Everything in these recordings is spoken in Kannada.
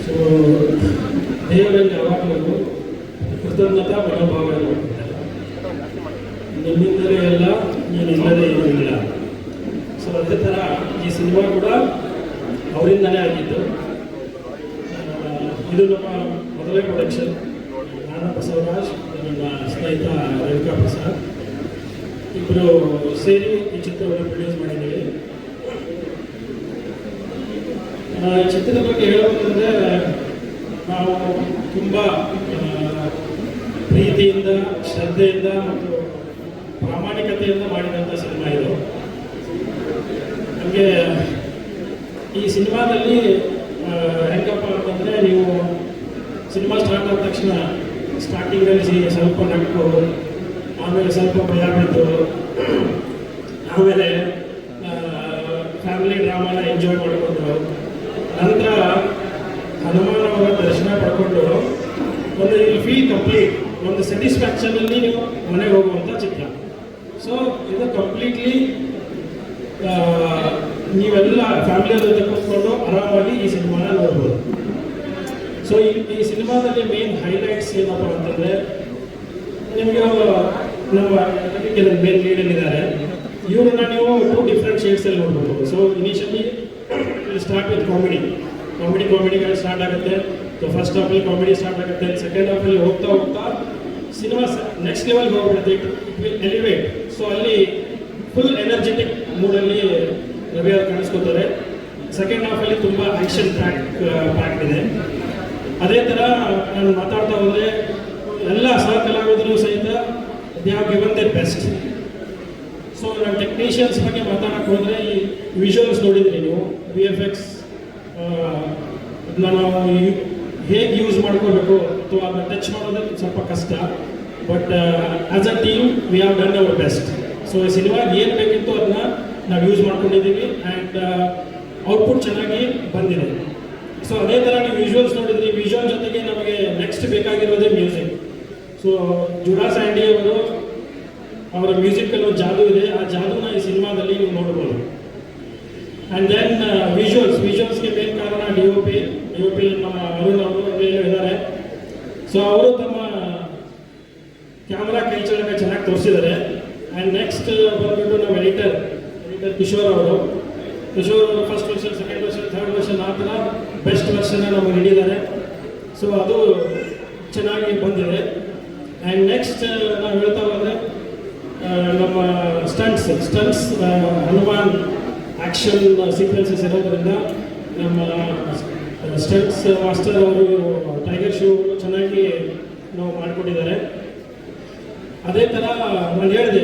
ಸೊ ದೇವರಲ್ಲಿ ಯಾವಾಗಲೂ ಕೃತಜ್ಞತಾ ಮನೋಭಾವ ಇರುತ್ತದೆ. ನಿಮ್ಮಿಂದಲೇ ಎಲ್ಲ ನೀನಿಲ್ಲದೆ ಏನೂ ಇಲ್ಲ. ಸೊ ಅದೇ ಥರ ಈ ಸಿನಿಮಾ ಕೂಡ ಅವರಿಂದಲೇ ಆಗಿದ್ದು. ಇದು ನಮ್ಮ ಮೊದಲೇ ಪ್ರೊಡಕ್ಷನ್. ನಾನು ಬಸವರಾಜ್, ನನ್ನ ಸ್ನೇಹಿತ ರೇಣುಕಾ ಪ್ರಸಾದ್ ಇಬ್ಬರು ಸೇರಿ ಈ ಚಿತ್ರವನ್ನು ಪ್ರೊಡ್ಯೂಸ್ ಮಾಡಿದ್ದೀವಿ. ಈ ಚಿತ್ರದ ಬಗ್ಗೆ ಹೇಳಬೇಕಂದ್ರೆ ನಾವು ತುಂಬ ಪ್ರೀತಿಯಿಂದ, ಶ್ರದ್ಧೆಯಿಂದ ಮತ್ತು ಪ್ರಾಮಾಣಿಕತೆಯಿಂದ ಮಾಡಿದಂಥ ಸಿನಿಮಾ ಇದು. ನಮಗೆ ಈ ಸಿನಿಮಾದಲ್ಲಿ ಹೆಂಗಪ್ಪ ಅಂತಂದರೆ, ನೀವು ಸಿನಿಮಾ ಸ್ಟಾರ್ಟ್ ಆದ ತಕ್ಷಣ ಸ್ಟಾರ್ಟಿಂಗಲ್ಲಿ ಸ್ವಲ್ಪ ನಕ್ಕು, ಆಮೇಲೆ ಸ್ವಲ್ಪ ಭಯ ಬಿದ್ದು, ಆಮೇಲೆ ಫ್ಯಾಮಿಲಿ ಡ್ರಾಮಾನ ಎಂಜಾಯ್ ಮಾಡಿಕೊಂಡು, ನಂತರ ಹನುಮಾನ್ ಅವರ ದರ್ಶನ ಪಡ್ಕೊಂಡು ಒಂದು ಫೀಲ್ ಕಂಪ್ಲೀಟ್, ಒಂದು ಸ್ಯಾಟಿಸ್ಫ್ಯಾಕ್ಷನಲ್ಲಿ ನೀವು ಮನೆಗೆ ಹೋಗುವಂಥ ಚಿತ್ರ. ಸೊ ಇದು ಕಂಪ್ಲೀಟ್ಲಿ ನೀವೆಲ್ಲ ಫ್ಯಾಮಿಲಿಯ ಜೊತೆ ಕೂತ್ಕೊಂಡು ಆರಾಮಾಗಿ ಈ ಸಿನಿಮಾನ ನೋಡ್ಬೋದು. ಸೊ ಈ ಸಿನಿಮಾದಲ್ಲಿ ಮೇನ್ ಹೈಲೈಟ್ಸ್ ಏನಪ್ಪ ಅಂತಂದರೆ, ನಿಮಗೆ ನಮ್ಮ ಕೆಲವು ಮೇನ್ ಲೀಡಲ್ಲಿದ್ದಾರೆ, ಇವ್ರನ್ನ ನೀವು 2 ಡಿಫ್ರೆಂಟ್ ಶೇಡ್ಸಲ್ಲಿ ನೋಡ್ಬೋದು. ಸೊ ಇನಿಷಿಯಲಿ ಸ್ಟಾರ್ಟ್ ವಿತ್ ಕಾಮಿಡಿಗಳು ಸ್ಟಾರ್ಟ್ ಆಗುತ್ತೆ. ಸೊ ಫಸ್ಟ್ ಹಾಫಲ್ಲಿ ಕಾಮಿಡಿ ಸ್ಟಾರ್ಟ್ ಆಗುತ್ತೆ. ಸೆಕೆಂಡ್ ಹಾಫಲ್ಲಿ ಹೋಗ್ತಾ ಸಿನಿಮಾ ನೆಕ್ಸ್ಟ್ ಲೆವೆಲ್ಗೆ ಹೋಗ್ಬಿಡುತ್ತೆ. It will elevate. ಸೊ ಅಲ್ಲಿ ಫುಲ್ ಎನರ್ಜೆಟಿಕ್ ಮೂಡಲ್ಲಿ ರವಿ ಅವರು ಕಾಣಿಸ್ಕೊತಾರೆ. ಸೆಕೆಂಡ್ ಹಾಫಲ್ಲಿ ತುಂಬ ಆ್ಯಕ್ಷನ್ ಪ್ಯಾಕ್ಡ್ ಇದೆ. ಅದೇ ಥರ ನಾನು ಮಾತಾಡ್ತಾ ಹೋದರೆ ಎಲ್ಲ ಸಹ ಕಲಾವಿದರು ಸಹಿತ they have given there best. So ನಾನು ಟೆಕ್ನಿಷಿಯನ್ಸ್ ಬಗ್ಗೆ ಮಾತಾಡೋಕ್ಕೆ ಹೋದರೆ, ಈ ವಿಜುವಲ್ಸ್ ನೋಡಿದ್ರಿ ನೀವು, VFX ನಾವು ಹೇಗೆ ಯೂಸ್ ಮಾಡ್ಕೋಬೇಕು ಅಥವಾ ಅದನ್ನ ಟಚ್ ಮಾಡೋದಕ್ಕೆ ಸ್ವಲ್ಪ ಕಷ್ಟ. But as a team we have done hour best. So ಈ ಸಿನಿಮಾಗೆ ಏನು ಬೇಕಿತ್ತು ಅದನ್ನ ನಾವು ಯೂಸ್ ಮಾಡ್ಕೊಂಡಿದ್ದೀವಿ ಆ್ಯಂಡ್ ಔಟ್ಪುಟ್ ಚೆನ್ನಾಗಿ ಬಂದಿದೆ. ಸೊ ಅದೇ ಥರ ನೀವು ವಿಜುವಲ್ಸ್ ನೋಡಿದ್ರಿ. ವಿಜುವಲ್ ಜೊತೆಗೆ ನಮಗೆ ನೆಕ್ಸ್ಟ್ ಬೇಕಾಗಿರೋದೇ ಮ್ಯೂಸಿಕ್. ಸೊ ಜುಡಾ ಸ್ಯಾಂಡಿ ಅವರ ಮ್ಯೂಸಿಕಲ್ಲೂ ಜಾದು ಇದೆ. ಆ ಜಾದೂನ ಈ ಸಿನಿಮಾದಲ್ಲಿ ನೀವು ನೋಡ್ಬೋದು. ಆ್ಯಂಡ್ ದೆನ್ ವಿಜುವಲ್ಸ್ಗೆ ಮೇನ್ ಕಾರಣ DOP ನಮ್ಮ ಅರುಣ್ ಅವರು ಇದ್ದಾರೆ. ಸೊ ಅವರು ತಮ್ಮ ಕ್ಯಾಮ್ರಾ ಕೈ ಚಳಕ ಚೆನ್ನಾಗಿ ತೋರಿಸಿದ್ದಾರೆ. ಆ್ಯಂಡ್ ನೆಕ್ಸ್ಟ್ ಬಂದ್ಬಿಟ್ಟು ನಮ್ಮ ಎಡಿಟರ್ ಕಿಶೋರ್ ಅವರು first version, second version, third version, ಆ ಥರ ಬೆಸ್ಟ್ ವರ್ಷನ್ನ ನಮಗೆ ನೀಡಿದ್ದಾರೆ. ಸೊ ಅದು ಚೆನ್ನಾಗಿ ಬಂದಿದೆ. ಆ್ಯಂಡ್ ನೆಕ್ಸ್ಟ್ ನಾವು ಹೇಳ್ತಾ ಹೋದರೆ ನಮ್ಮ ಸ್ಟಂಟ್ಸ್ ಹನುಮಾನ್ ಆ್ಯಕ್ಷನ್ ಸೀಕ್ವೆನ್ಸಸ್ ಇರೋದ್ರಿಂದ ನಮ್ಮ ಸ್ಟಂಟ್ಸ್ ಮಾಸ್ಟರ್ ಅವರು ಟೈಗರ್ ಶೂ ಚೆನ್ನಾಗಿ ನಾವು ಮಾಡಿಕೊಟ್ಟಿದ್ದಾರೆ. ಅದೇ ಥರ ನಾನು ಹೇಳಿದೆ,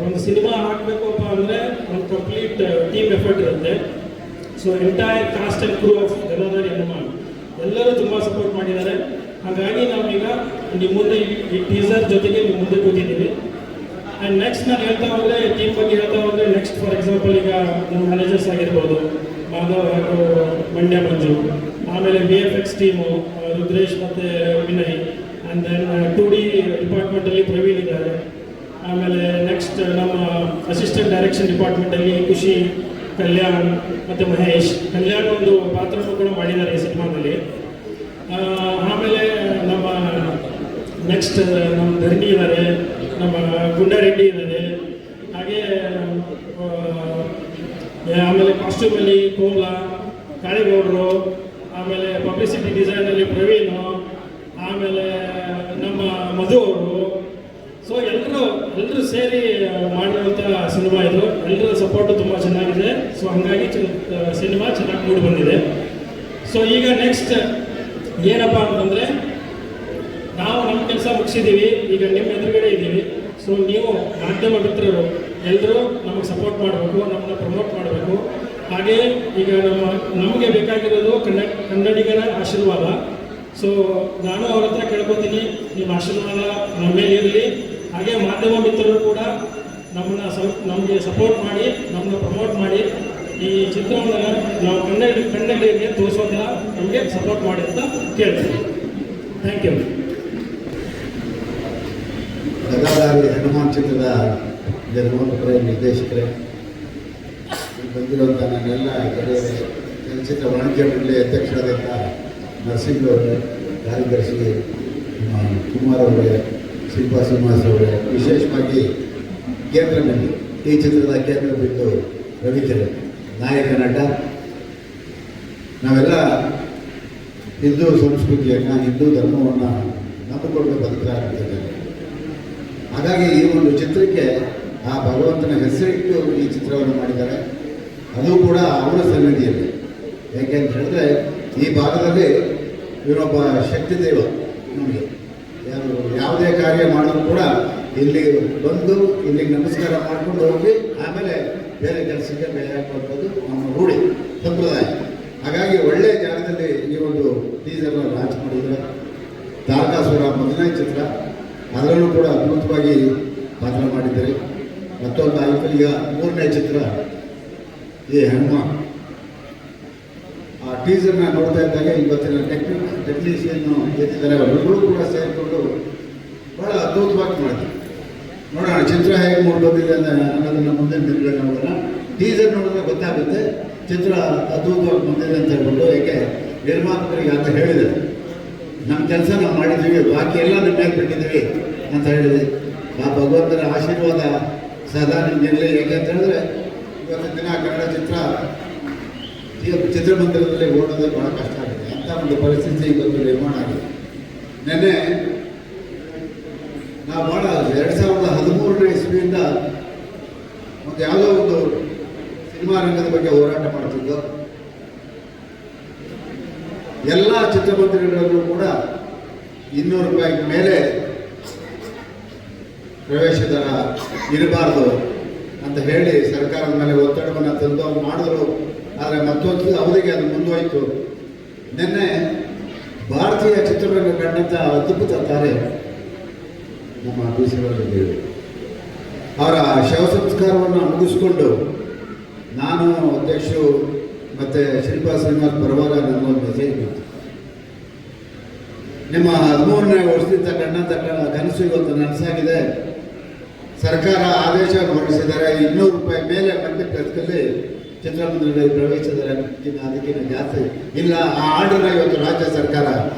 ಒಂದು ಸಿನಿಮಾ ಹಾಕಬೇಕಪ್ಪ ಅಂದರೆ ಒಂದು ಕಂಪ್ಲೀಟ್ ಟೀಮ್ ಎಫರ್ಟ್ ಇರುತ್ತೆ. So entire cast and crew of Gadadhar Hanuman ಎಲ್ಲರೂ ತುಂಬ ಸಪೋರ್ಟ್ ಮಾಡಿದ್ದಾರೆ. ಹಾಗಾಗಿ ನಾವೀಗ ನಿಮ್ಮ ಮುಂದೆ ಈ ಟೀಸರ್ ಜೊತೆಗೆ ನಿಮ್ಮ ಮುಂದೆ ಕೂತಿದ್ದೀವಿ. ಆ್ಯಂಡ್ ನೆಕ್ಸ್ಟ್ ನಾನು ಹೇಳ್ತಾ ಹೋದರೆ, ಟೀಮ್ ಬಗ್ಗೆ ಹೇಳ್ತಾ ಹೋದರೆ, ನೆಕ್ಸ್ಟ್ ಫಾರ್ ಎಕ್ಸಾಂಪಲ್ ಈಗ ನಮ್ಮ ಮ್ಯಾನೇಜರ್ಸ್ ಆಗಿರ್ಬೋದು, ಮಾಧವ್ ಹಾಗೂ ಮಂಡ್ಯ ಮಂಜು, ಆಮೇಲೆ VFX ಟೀಮು ರುದ್ರೇಶ್ ಮತ್ತು ವಿನಯ್, ಆ್ಯಂಡ್ ದೆನ್ 2D ಡಿಪಾರ್ಟ್ಮೆಂಟಲ್ಲಿ ಪ್ರವೀಣ್ ಇದ್ದಾರೆ. ಆಮೇಲೆ ನೆಕ್ಸ್ಟ್ ನಮ್ಮ ಅಸಿಸ್ಟೆಂಟ್ ಡೈರೆಕ್ಷನ್ ಡಿಪಾರ್ಟ್ಮೆಂಟಲ್ಲಿ ಖುಷಿ, ಕಲ್ಯಾಣ್ ಮತ್ತು ಮಹೇಶ್. ಕಲ್ಯಾಣ್ ಒಂದು ಪಾತ್ರನೂ ಕೂಡ ಮಾಡಿದ್ದಾರೆ ಈ ಸಿನಿಮಾದಲ್ಲಿ. ಆಮೇಲೆ ನಮ್ಮ ನೆಕ್ಸ್ಟ್ ನಮ್ಮ ಧರಣಿ ಇದ್ದಾರೆ, ನಮ್ಮ ಗುಂಡಾರೆಡ್ಡಿ ಇದ್ದಾರೆ, ಹಾಗೆ ಆಮೇಲೆ ಕಾಸ್ಟ್ಯೂಮಲ್ಲಿ ಕೋಮಲ, ಕಾಳಿಗೌಡರು, ಆಮೇಲೆ ಪಬ್ಲಿಸಿಟಿ ಡಿಸೈನಲ್ಲಿ ಪ್ರವೀಣು, ಆಮೇಲೆ ನಮ್ಮ ಮಧು ಅವರು. ಸೊ ಎಲ್ಲರೂ ಸೇರಿ ಮಾಡಿರುವಂಥ ಸಿನಿಮಾ ಇದು. ಎಲ್ಲರ ಸಪೋರ್ಟು ತುಂಬ ಚೆನ್ನಾಗಿದೆ. ಸೊ ಹಾಗಾಗಿ ಸಿನಿಮಾ ಚೆನ್ನಾಗಿ ಮೂಡಿ ಬಂದಿದೆ. ಸೊ ಈಗ ನೆಕ್ಸ್ಟ್ ಏನಪ್ಪ ಅಂತಂದರೆ, ನಾವು ನಮ್ಮ ಕೆಲಸ ಮುಗಿಸಿದ್ದೀವಿ, ಈಗ ನಿಮ್ಮ ಎದುರುಗಡೆ ಇದ್ದೀವಿ. ಸೊ ನೀವು ಮಾಧ್ಯಮ ಮಿತ್ರರು ಎಲ್ಲರೂ ನಮಗೆ ಸಪೋರ್ಟ್ ಮಾಡಬೇಕು, ನಮ್ಮನ್ನ ಪ್ರಮೋಟ್ ಮಾಡಬೇಕು. ಹಾಗೆ ಈಗ ನಮಗೆ ಬೇಕಾಗಿರೋದು ಕನ್ನಡಿಗರ ಆಶೀರ್ವಾದ. ಸೊ ನಾನು ಅವ್ರ ಹತ್ರ ಕೇಳ್ಕೊತೀನಿ, ನಿಮ್ಮ ಆಶೀರ್ವಾದ ನಮ್ಮ ಮೇಲೆ ಇರಲಿ. ಹಾಗೆ ಮಾಧ್ಯಮ ಮಿತ್ರರು ಕೂಡ ನಮಗೆ ಸಪೋರ್ಟ್ ಮಾಡಿ, ನಮ್ಮನ್ನ ಪ್ರಮೋಟ್ ಮಾಡಿ, ಈ ಚಿತ್ರವನ್ನು ನಾವು ಕನ್ನಡಿಗರಿಗೆ ತೋರಿಸೋದ ನಮಗೆ ಸಪೋರ್ಟ್ ಮಾಡಿ ಅಂತ ಕೇಳ್ತೀನಿ. Thank you. ಗದಾಧಾರಿ ಹನುಮಾನ್ ಚಿತ್ರದ ನಿರ್ಮಾಪಕರೇ, ನಿರ್ದೇಶಕರೇ, ಬಂದಿರುವಂಥ ನನ್ನೆಲ್ಲ ಗೆಳೆಯರೇ, ಚಲನಚಿತ್ರ ವಾಣಿಜ್ಯ ಮಂಡಳಿ ಅಧ್ಯಕ್ಷರಾದಂಥ ನರಸಿಂಹ ಅವರೇ, ಕಾರ್ಯದರ್ಶಿ ಕುಮಾರ್ ಅವರೇ, ಶಿಲ್ಪಾ ಶ್ರೀನಿವಾಸ್ ಅವರೇ, ವಿಶೇಷವಾಗಿ ಕೇಂದ್ರ ಬಿಂದು, ಈ ಚಿತ್ರದ ಕೇಂದ್ರ ಬಿಂದು ರವಿಕಿರಣ್ ನಾಯಕ ನಟ. ನಾವೆಲ್ಲ ಹಿಂದೂ ಸಂಸ್ಕೃತಿಯನ್ನು, ಹಿಂದೂ ಧರ್ಮವನ್ನು ನಂಬಿಕೊಂಡು ಬದುಕಲಾಗಿದ್ದೇವೆ. ಹಾಗಾಗಿ ಈ ಒಂದು ಚಿತ್ರಕ್ಕೆ ಆ ಭಗವಂತನ ಹೆಸರಿಟ್ಟು ಈ ಚಿತ್ರವನ್ನು ಮಾಡಿದ್ದಾರೆ. ಅದು ಕೂಡ ಅವರ ಸನ್ನಿಧಿಯಲ್ಲಿ. ಯಾಕೆಂತ ಹೇಳಿದ್ರೆ ಈ ಭಾಗದಲ್ಲಿ ಇವರೊಬ್ಬ ಶಕ್ತಿ ದೇವ. ನಮಗೆ ಯಾವುದೇ ಕಾರ್ಯ ಮಾಡಿದ್ರು ಕೂಡ ಇಲ್ಲಿ ಬಂದು ಇಲ್ಲಿಗೆ ನಮಸ್ಕಾರ ಮಾಡ್ಕೊಂಡು ಹೋಗಿ ಆಮೇಲೆ ಬೇರೆ ಕೆಲಸಕ್ಕೆ ಬೇರೆ ಹಾಕುವಂಥದ್ದು ನಮ್ಮ ರೂಢಿ ಸಂಪ್ರದಾಯ. ಹಾಗಾಗಿ ಒಳ್ಳೆಯ ಜಾಗದಲ್ಲಿ ಈ ಒಂದು ಟೀಸರ್ನ ಲಾಂಚ್ ಮಾಡಿದರೆ. ತಾರಕಾಸುರ ಮೊದಲನೇ ಚಿತ್ರ, ಅದರಲ್ಲೂ ಕೂಡ ಅದ್ಭುತವಾಗಿ ಪಾತ್ರ ಮಾಡಿದ್ದಾರೆ. ಮತ್ತೊಂದು ಆಯಿತು, ಈಗ ಮೂರನೇ ಚಿತ್ರ ಈ ಹನುಮಾನ್. ಆ ಟೀಸರ್ನ ನೋಡ್ತಾ ಇದ್ದಾಗ ಇವತ್ತಿನ ಟೆಕ್ನಿಷಿಯನ್ ಎತ್ತಿದ್ದಾರೆ, ಅವರೆಲ್ಲರೂ ಕೂಡ ಸೇರಿಕೊಂಡು ಭಾಳ ಅದ್ಭುತವಾಗಿ ಮಾಡಿದ್ದಾರೆ. ನೋಡೋಣ ಚಿತ್ರ ಹೇಗೆ ಮೂಡಿ ಬಂದಿದೆ ಅನ್ನೋದನ್ನು ಮುಂದೆ ನಿಮಗೆ ನೋಡೋಣ. ಟೀಸರ್ ನೋಡಿದ್ರೆ ಗೊತ್ತಾಗುತ್ತೆ ಚಿತ್ರ ಅದ್ಭುತವಾಗಿ ಬಂದಿದೆ ಅಂತ ಹೇಳ್ಬಿಟ್ಟು. ಯಾಕೆ ನಿರ್ಮಾಪಕರಿಗೆ ಅಂತ ಹೇಳಿದ್ದಾರೆ, ನಮ್ಮ ಕೆಲಸ ನಾವು ಮಾಡಿದ್ದೀವಿ, ಬಾಕಿ ಎಲ್ಲ ನಿಮ್ಮ ಮೇಲೆ ಬಿಟ್ಟಿದ್ದೀವಿ ಅಂತ ಹೇಳಿದ್ವಿ. ಆ ಭಗವಂತನ ಆಶೀರ್ವಾದ ಸದಾ ನಿಮಗಿರಲಿ. ಯಾಕೆ ಅಂತ ಹೇಳಿದ್ರೆ ಇವತ್ತಿನ ದಿನ ಕನ್ನಡ ಚಿತ್ರಮಂದಿರದಲ್ಲಿ ಓಡೋದು ಭಾಳ ಕಷ್ಟ ಆಗಿದೆ. ಅಂಥ ಒಂದು ಪರಿಸ್ಥಿತಿ ಇವತ್ತು ನಿರ್ಮಾಣ ಆಗಿದೆ. ನಿನ್ನೆ ನಾವು ಭಾಳ 2013ನೇ ಇಸ್ವಿಯಿಂದ ಒಂದು ಯಾವುದೋ ಒಂದು ಸಿನಿಮಾ ರಂಗದ ಬಗ್ಗೆ ಹೋರಾಟ ಮಾಡ್ತಿದ್ದು. ಎಲ್ಲ ಚಿತ್ರಮಂದಿರಗಳಲ್ಲೂ ಕೂಡ 200 ರೂಪಾಯಿ ಮೇಲೆ ಪ್ರವೇಶ ದರ ಇರಬಾರ್ದು ಅಂತ ಹೇಳಿ ಸರ್ಕಾರದ ಮೇಲೆ ಒತ್ತಡವನ್ನು ತಂದು ಅವ್ರು ಮಾಡಿದ್ರು. ಆದರೆ ಮತ್ತೊಂದು ಅವಧಿಗೆ ಅದು ಮುಂದುವರಿತು. ನಿನ್ನೆ ಭಾರತೀಯ ಚಿತ್ರರಂಗ ಕಂಡಂಥ ಅದ್ಭುತ ತಾರೆ ನಮ್ಮ ಬೀಸರವರು ಅವರ ಶವ ಸಂಸ್ಕಾರವನ್ನು ಮುಗಿಸ್ಕೊಂಡು ನಾನು ಅಧ್ಯಕ್ಷರು ಮತ್ತು ಶಿಲ್ಪಾ ಶ್ರೀನಿವಾಸ್ ಪರವಾಗ ನನಗೊಂದು ಮೆಸೇಜ್ ಬಂತು. ನಿಮ್ಮ 13ನೇ ವರ್ಷದಿಂದ ಕಂಡಂಥ ಕನಸು ಇವತ್ತು ನನಸಾಗಿದೆ. ಸರ್ಕಾರ ಆದೇಶ ಹೊರಡಿಸಿದ್ದಾರೆ, 200 ರೂಪಾಯಿ ಮೇಲೆ ಮತ್ತೆ ಖರ್ಚಲ್ಲಿ ಚಿತ್ರಮಂದಿರದಲ್ಲಿ ಪ್ರವೇಶಿಸಿದ್ದಾರೆ. ಅದಕ್ಕಿಂತ ಜಾಸ್ತಿ ಇಲ್ಲ. ಆ ಆರ್ಡರ್ ಇವತ್ತು ರಾಜ್ಯ ಸರ್ಕಾರ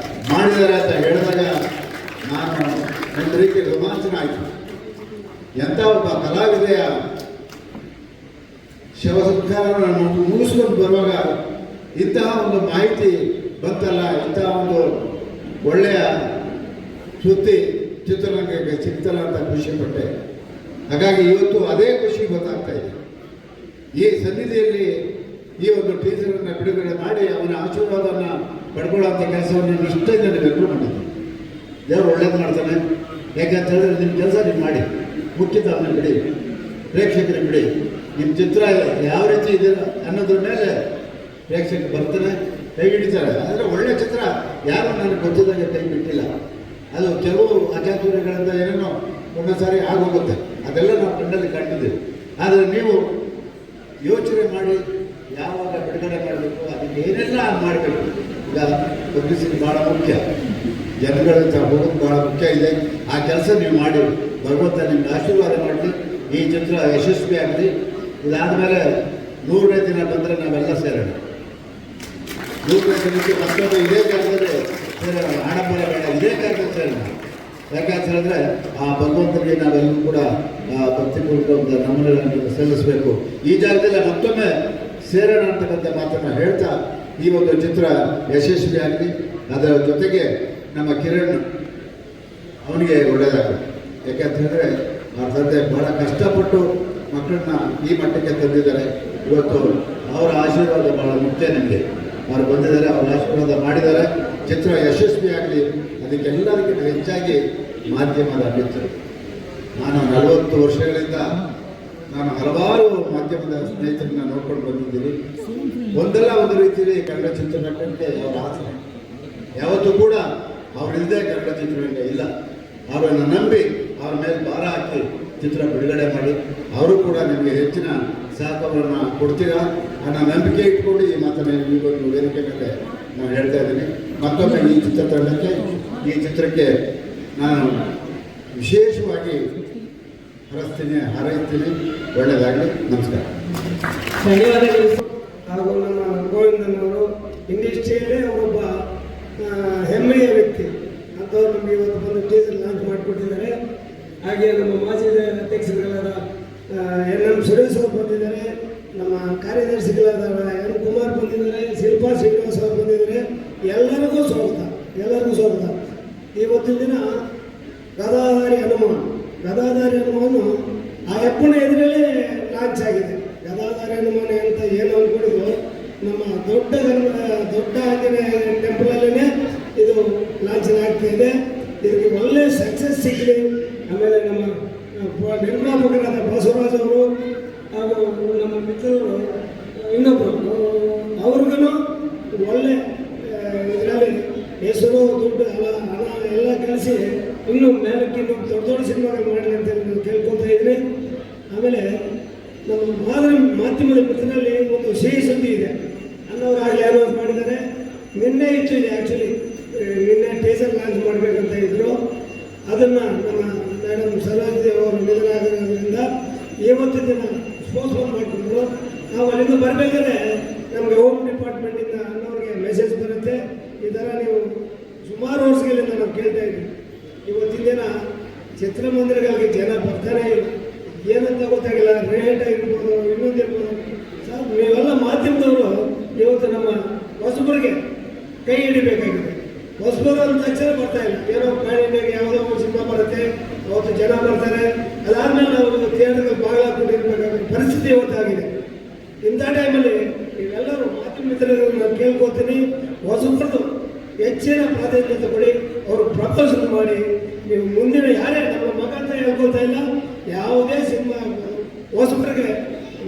ಮಾಡಿದ್ದಾರೆ ಅಂತ ಹೇಳಿದಾಗ ನಾನು ಒಂದು ರೀತಿ ರೋಮಾಂಚನ ಆಯಿತು. ಎಂಥ ಒಬ್ಬ ಕಲಾವಿದೆಯ ಶವ ಸಂಸ್ಕಾರವನ್ನು ಮುಗಿಸ್ಕೊಂಡು ಬರುವಾಗ ಇಂತಹ ಒಂದು ಮಾಹಿತಿ ಬಂತಲ್ಲ, ಇಂತಹ ಒಂದು ಒಳ್ಳೆಯ ಸುದ್ದಿ ಚಿತ್ರರಂಗಕ್ಕೆ ಸಿಗ್ತಲ್ಲ ಅಂತ ಖುಷಿಪಟ್ಟೆ. ಹಾಗಾಗಿ ಇವತ್ತು ಅದೇ ಖುಷಿ ಗೊತ್ತಾಗ್ತಾ ಇದೆ. ಈ ಸನ್ನಿಧಿಯಲ್ಲಿ ಈ ಒಂದು ಟೀಚರನ್ನು ಬಿಡುಗಡೆ ಮಾಡಿ ಅವನ ಆಶೀರ್ವಾದವನ್ನು ಪಡ್ಕೊಳ್ಳೋಂಥ ಕೆಲಸವನ್ನು ನಿಷ್ಠೆಯಿಂದ ನೀವೆಲ್ಲರೂ ಮಾಡಿದ್ದೀವಿ. ದೇವರು ಒಳ್ಳೇದು ಮಾಡ್ತಾನೆ. ಯಾಕೆಂತ ಹೇಳಿದ್ರೆ ನಿಮ್ಮ ಕೆಲಸ ನೀವು ಮಾಡಿ, ಮುಖ್ಯತನ ಬಿಡಿ, ಪ್ರೇಕ್ಷಕರಿಗೆ ಬಿಡಿ. ನಿಮ್ಮ ಚಿತ್ರ ಯಾವ ರೀತಿ ಇದೆ ಅನ್ನೋದ್ರ ಮೇಲೆ ಪ್ರೇಕ್ಷಕರು ಬರ್ತಾನೆ, ಕೈ ಹಿಡಿತಾರೆ. ಆದರೆ ಒಳ್ಳೆಯ ಚಿತ್ರ ಯಾರು ನನಗೆ ಗೊತ್ತಿದ್ದಾಗ ಕೈ ಬಿಟ್ಟಿಲ್ಲ. ಅದು ಕೆಲವು ಅಚಾತುರ್ಯಗಳಿಂದ ಏನೇನೋ ಒಂದೊಂದು ಸಾರಿ ಆಗೋಗುತ್ತೆ, ಅದೆಲ್ಲ ನಾವು ಕಣ್ಣಲ್ಲಿ ಕಂಡಿದ್ದೀವಿ. ಆದರೆ ನೀವು ಯೋಚನೆ ಮಾಡಿ ಯಾವಾಗ ಬಿಡುಗಡೆ ಮಾಡಬೇಕು, ಅದಕ್ಕೆ ಏನೆಲ್ಲ ಮಾಡಬೇಕು. ಈಗ ಪಬ್ಲಿಸಿಟಿ ಭಾಳ ಮುಖ್ಯ, ಜನಗಳಂತ ಹೋಗೋದು ಭಾಳ ಮುಖ್ಯ ಇದೆ. ಆ ಕೆಲಸ ನೀವು ಮಾಡಿ, ಭಗವಂತ ನಿಮ್ಗೆ ಆಶೀರ್ವಾದ ಮಾಡಲಿ. ಈ ಚಿತ್ರ ಯಶಸ್ವಿ ಆಗಲಿ. ಇದಾದಮೇಲೆ 100ನೇ ದಿನ ಬಂದರೆ ನಾವೆಲ್ಲ ಸೇರೋಣ. 100ನೇ ದಿನಕ್ಕೆ ಮತ್ತೊಂದು ಇದೇ ಜಾಗದಲ್ಲಿ ಸೇರೋಣ. ಆಡಂಬರ ಬೇಡ, ಇದೇ ಜಾಗದಲ್ಲಿ ಸೇರೋಣ. ಯಾಕಂತ ಹೇಳಿದ್ರೆ ಆ ಭಗವಂತನಿಗೆ ನಾವೆಲ್ಲರೂ ಕೂಡ ಭಕ್ತಿಪೂರ್ವಕ ಒಂದು ನಮನಗಳನ್ನು ಸಲ್ಲಿಸಬೇಕು. ಈ ಜಾಗದಲ್ಲಿ ಮತ್ತೊಮ್ಮೆ ಸೇರೋಣ ಅಂತಕ್ಕಂಥ ಮಾತನ್ನು ಹೇಳ್ತಾ ಈ ಒಂದು ಚಿತ್ರ ಯಶಸ್ವಿಯಾಗಲಿ. ಅದರ ಜೊತೆಗೆ ನಮ್ಮ ಕಿರಣ್ ಅವನಿಗೆ ಒಳ್ಳೆಯದಾಗಬೇಕು. ಯಾಕೆಂತ ಹೇಳಿದ್ರೆ ಅವ್ರ ತಂದೆ ಭಾಳ ಕಷ್ಟಪಟ್ಟು ಮಕ್ಕಳನ್ನ ಈ ಮಟ್ಟಕ್ಕೆ ತಂದಿದ್ದಾರೆ. ಇವತ್ತು ಅವರ ಆಶೀರ್ವಾದ ಭಾಳ ಮುಖ್ಯ ನನಗೆ. ಅವರು ಬಂದಿದ್ದಾರೆ, ಅವರ ಆಶೀರ್ವಾದ ಮಾಡಿದ್ದಾರೆ. ಚಿತ್ರ ಯಶಸ್ವಿಯಾಗಲಿ. ಅದಕ್ಕೆಲ್ಲರಿಗಿಂತ ಹೆಚ್ಚಾಗಿ ಮಾಧ್ಯಮದ ಅಗತ್ಯ. ನಾನು 40 ವರ್ಷಗಳಿಂದ ನಾನು ಹಲವಾರು ಮಾಧ್ಯಮದ ಸ್ನೇಹಿತರನ್ನ ನೋಡ್ಕೊಂಡು ಬಂದಿದ್ದೀನಿ. ಒಂದಲ್ಲ ಒಂದು ರೀತಿಯಲ್ಲಿ ಕನ್ನಡ ಚಿತ್ರರಂಗಕ್ಕೆ ಅವರ ಆಸೆ. ಯಾವತ್ತೂ ಕೂಡ ಅವರಿಲ್ಲದೆ ಕನ್ನಡ ಚಿತ್ರರಂಗ ಇಲ್ಲ. ಅವರನ್ನು ನಂಬಿ ಅವ್ರ ಮೇಲೆ ಭಾರ ಹಾಕಿ ಚಿತ್ರ ಬಿಡುಗಡೆ ಮಾಡಿ, ಅವರು ಕೂಡ ನಿಮಗೆ ಹೆಚ್ಚಿನ ಸಹಕಾರವನ್ನು ಕೊಡ್ತೀರಾ ಅನ್ನೋ ನಂಬಿಕೆ ಇಟ್ಕೊಂಡು ಈ ಮಾತನ್ನು ಈಗೊಂದು ವೇದಿಕೆ ಮೇಲೆ ನಾನು ಹೇಳ್ತಾ ಇದ್ದೀನಿ. ಮತ್ತೊಮ್ಮೆ ಈ ಚಿತ್ರತಂಡಕ್ಕೆ, ಈ ಚಿತ್ರಕ್ಕೆ ನಾನು ವಿಶೇಷವಾಗಿ ಹಾರೈಸ್ತೀನಿ. ಒಳ್ಳೆಯದಾಗಲಿ. ನಮಸ್ಕಾರ. ಧನ್ಯವಾದಗಳು. ಹಾಗೂ ನಮ್ಮ ಗೋವಿಂದನವರು ಇಂಡಸ್ಟ್ರಿಯಲ್ಲೇ ಅವರೊಬ್ಬ ಹೆಮ್ಮೆಯ ವ್ಯಕ್ತಿ ಅಂಥವ್ರು ನಮಗೆ ಇವತ್ತು ಬಂದು ಟೀಸರ್ ಲಾಂಚ್ ಮಾಡಿಕೊಟ್ಟಿದ್ದಾರೆ. ಹಾಗೆ ನಮ್ಮ ಮಾಜಿ ಅಧ್ಯಕ್ಷರುಗಳಾದ ಎನ್ ಸುರೇಶ್ ಅವರು ಬಂದಿದ್ದಾರೆ, ನಮ್ಮ ಕಾರ್ಯದರ್ಶಿಗಳಾದ ಎನ್ ಕುಮಾರ್ ಬಂದಿದ್ದಾರೆ, ಶಿಲ್ಪಾ ಶ್ರೀನಿವಾಸ್ ಅವರು ಬಂದಿದ್ದಾರೆ. ಎಲ್ಲರಿಗೂ ಸ್ವಾಗತ. ಇವತ್ತಿನ ದಿನ ಗದಾಧಾರಿ ಹನುಮಾನು ಆ ಅಪ್ಪನ ಎದುರಲ್ಲೇ ಲಾಂಚ್ ಆಗಿದೆ. ಗದಾಧಾರಿ ಹನುಮಾನ ಅಂತ ಏನು ಅಂದ್ಕೊಂಡಿದ್ರು, ನಮ್ಮ ದೊಡ್ಡ ಆಂಜನೇಯ ಟೆಂಪಲಲ್ಲೇ ಇದು ಲಾಂಛನ ಆಗ್ತಾ ಇದೆ. ಇದಕ್ಕೆ ಒಳ್ಳೆ ಸಕ್ಸಸ್ ಸಿಗಲಿ. ಆಮೇಲೆ ನಮ್ಮ ನಿರ್ಮಾಪಕರಾದ ಬಸವರಾಜ್ ಅವರು ಹಾಗೂ ನಮ್ಮ ಮಿತ್ರರು ಇನ್ನೊಬ್ಬರು ಅವ್ರಿಗೂ ಒಳ್ಳೆ ಇದರಲ್ಲಿ ಹೆಸರು ದುಡ್ಡು ಹಣ ಎಲ್ಲ ಕಳಿಸಿ ಇನ್ನೂ ಮೇಲಕ್ಕೆ ದೊಡ್ಡ ಸಿನಿಮಾಗಳು ಮಾಡಲಿ ಅಂತ ಕೇಳ್ಕೊತಾ ಇದ್ದೀನಿ. ಆಮೇಲೆ ನಮ್ಮ ಮಾಧ್ಯಮದ ಮಿತ್ರರಲ್ಲಿ ಒಂದು ಸಿಹಿ ಸುದ್ದಿ ಇದೆ. ಅನ್ನೋರು ಆಗಲೇ ಅನೌನ್ಸ್ ಮಾಡಿದ್ದಾರೆ. ನಿನ್ನೆ ಇತ್ತು ಇದೆ ಆ್ಯಕ್ಚುಲಿ, ನಿನ್ನೆ ಟೀಸರ್ ಲಾಂಚ್ ಮಾಡಬೇಕಂತ ಇದ್ದರು. ಅದನ್ನು ನಮ್ಮ ಮೇಡಮ್ ಸರೋಜಿ ಅವರು ನಿಧನ ಆಗಿರೋದ್ರಿಂದ ಇವತ್ತಿನ ದಿನ ಪೋಸ್ಟ್ಪೋನ್ ಮಾಡಿಕೊಂಡ್ರು. ನಾವು ಅಲ್ಲಿಂದ ಬರಬೇಕಾದ್ರೆ ನಮಗೆ ಹೋಮ್ ಡಿಪಾರ್ಟ್ಮೆಂಟಿಂದ ಅನ್ನೋರಿಗೆ ಮೆಸೇಜ್ ಬರುತ್ತೆ, ಈ ಥರ ನೀವು ಸುಮಾರು ವರ್ಷಗಳಿಂದ ನಾವು ಕೇಳ್ತಾ ಇದ್ವಿ. ಇವತ್ತಿನ ದಿನ ಚಿತ್ರಮಂದಿರಗಳಿಗೆ ಜನ ಬರ್ತಾನೆ ಇಲ್ಲ, ಏನಂತ ಗೊತ್ತಾಗಿಲ್ಲ. ರೇಟ್ ಆಗಿರ್ಬೋದು, ಇನ್ನೊಂದಿರ್ಬೋದು. ಸರ್ ನೀವೆಲ್ಲ ಮಾಧ್ಯಮದವರು ಇವತ್ತು ನಮ್ಮ ಹೊಸಬರಿಗೆ ಕೈ ಹಿಡಿಬೇಕಾಗಿದೆ. ಹೊಸಬರು ಅಂದ ತಕ್ಷಣ ಬರ್ತಾ ಇಲ್ಲ, ಏನೋ ಪ್ರಾಣಿನಾಗ ಯಾವುದೋ ಒಂದು ಸಿನಿಮಾ ಬರುತ್ತೆ, ಅವತ್ತು ಜನ ಬರ್ತಾರೆ. ಅದಾದ್ಮೇಲೆ ನಾವು ಥಿಯೇಟರ್ಗೆ ಬಾಗಿಲಾಕೊಂಡಿರ್ಬೇಕಾದ ಪರಿಸ್ಥಿತಿ ಇವತ್ತಾಗಿದೆ. ಇಂಥ ಟೈಮಲ್ಲಿ ನೀವೆಲ್ಲರೂ ಮಾಧ್ಯಮ ಮಿತ್ರರನ್ನು ನಾನು ಕೇಳ್ಕೊತೀನಿ, ಹೊಸಬರದು ಹೆಚ್ಚಿನ ಪ್ರಾಧಾನ್ಯತೆ ಕೊಡಿ, ಅವರು ಪ್ರಪೋಸಲ್ ಮಾಡಿ. ನೀವು ಮುಂದಿನ ಯಾರೇ ನಮ್ಮ ಮಗ ಅಂತ ಹೇಳ್ಕೊಳ್ತಾ ಇಲ್ಲ, ಯಾವುದೇ ಸಿನಿಮಾ ಹೊಸಬರಿಗೆ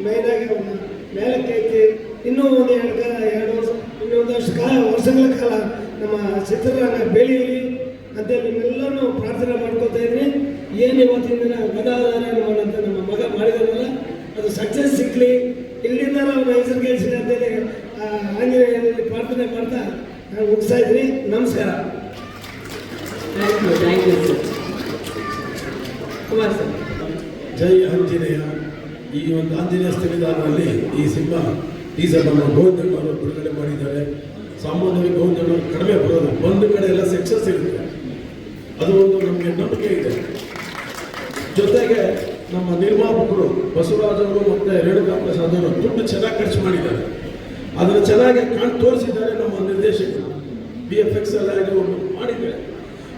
ಮೇಯ್ನಾಗಿ ಅವ್ರನ್ನ ಮೇಲಕ್ಕೆ ಎತ್ತಿ ಇನ್ನೂ ಒಂದು 2 ವರ್ಷ ವರ್ಷಗಳ ಕಾಲ ನಮ್ಮ ಚಿತ್ರರಂಗ ಬೆಳೆಯಲಿ ಅಂತೇಳಿ ನಿಮ್ಮೆಲ್ಲರೂ ಪ್ರಾರ್ಥನೆ ಮಾಡ್ಕೊತಾ ಇದ್ದೀನಿ. ಏನು ಇವತ್ತಿನ ದಿನ ಗದಾಧಾರಿ ಅಂತ ನಮ್ಮ ಮಗ ಮಾಡಿದಾರಲ್ಲ, ಅದು ಸಕ್ಸಸ್ ಸಿಕ್ಕಲಿ, ಇಲ್ಲಿಂದ ನಾವು ಹೆಸರು ಗೆಲ್ಸಿಲ್ಲ ಅಂತೇಳಿ ಆಂಜನೇಯನಲ್ಲಿ ಪ್ರಾರ್ಥನೆ ಮಾಡ್ತಾ ನಾನು ಮುಗಿಸ್ತಾ ಇದ್ದೀನಿ. ನಮಸ್ಕಾರ. Thank you sir. Kumar sir. ಜೈ ಆಂಜನೇಯ. ಈ ಒಂದು ಆಂಜನೇಯ ಸ್ಥಳದಲ್ಲಿ ಈ ಸಿನಿಮಾ ಟೀಸರ್ ನಮ್ಮ ಗೋವಿಂದಣ್ಣವರು ಬಿಡುಗಡೆ ಮಾಡಿದ್ದಾರೆ. ಸಾಮಾನ್ಯವಾಗಿ ಗೋವಿಂದಣ್ಣವರು ಕಡಿಮೆ ಬರೋದು, ಒಂದು ಕಡೆ ಎಲ್ಲ ಸಕ್ಸಸ್ ಇರುತ್ತೆ, ಅದು ಒಂದು ನಮಗೆ ನಂಬಿಕೆ ಇದೆ. ಜೊತೆಗೆ ನಮ್ಮ ನಿರ್ಮಾಪಕರು ಬಸವರಾಜ್ ಅವರು ಮತ್ತು ರೇಣುಕಾ ಪ್ರಸಾದ್ ಅವರು ದುಡ್ಡು ಚೆನ್ನಾಗಿ ಖರ್ಚು ಮಾಡಿದ್ದಾರೆ, ಅದನ್ನು ಚೆನ್ನಾಗಿ ತೋರಿಸಿದ್ದಾರೆ. ನಮ್ಮ ನಿರ್ದೇಶಕರು VFX ಎಲ್ಲ ಮಾಡಿದ್ದಾರೆ.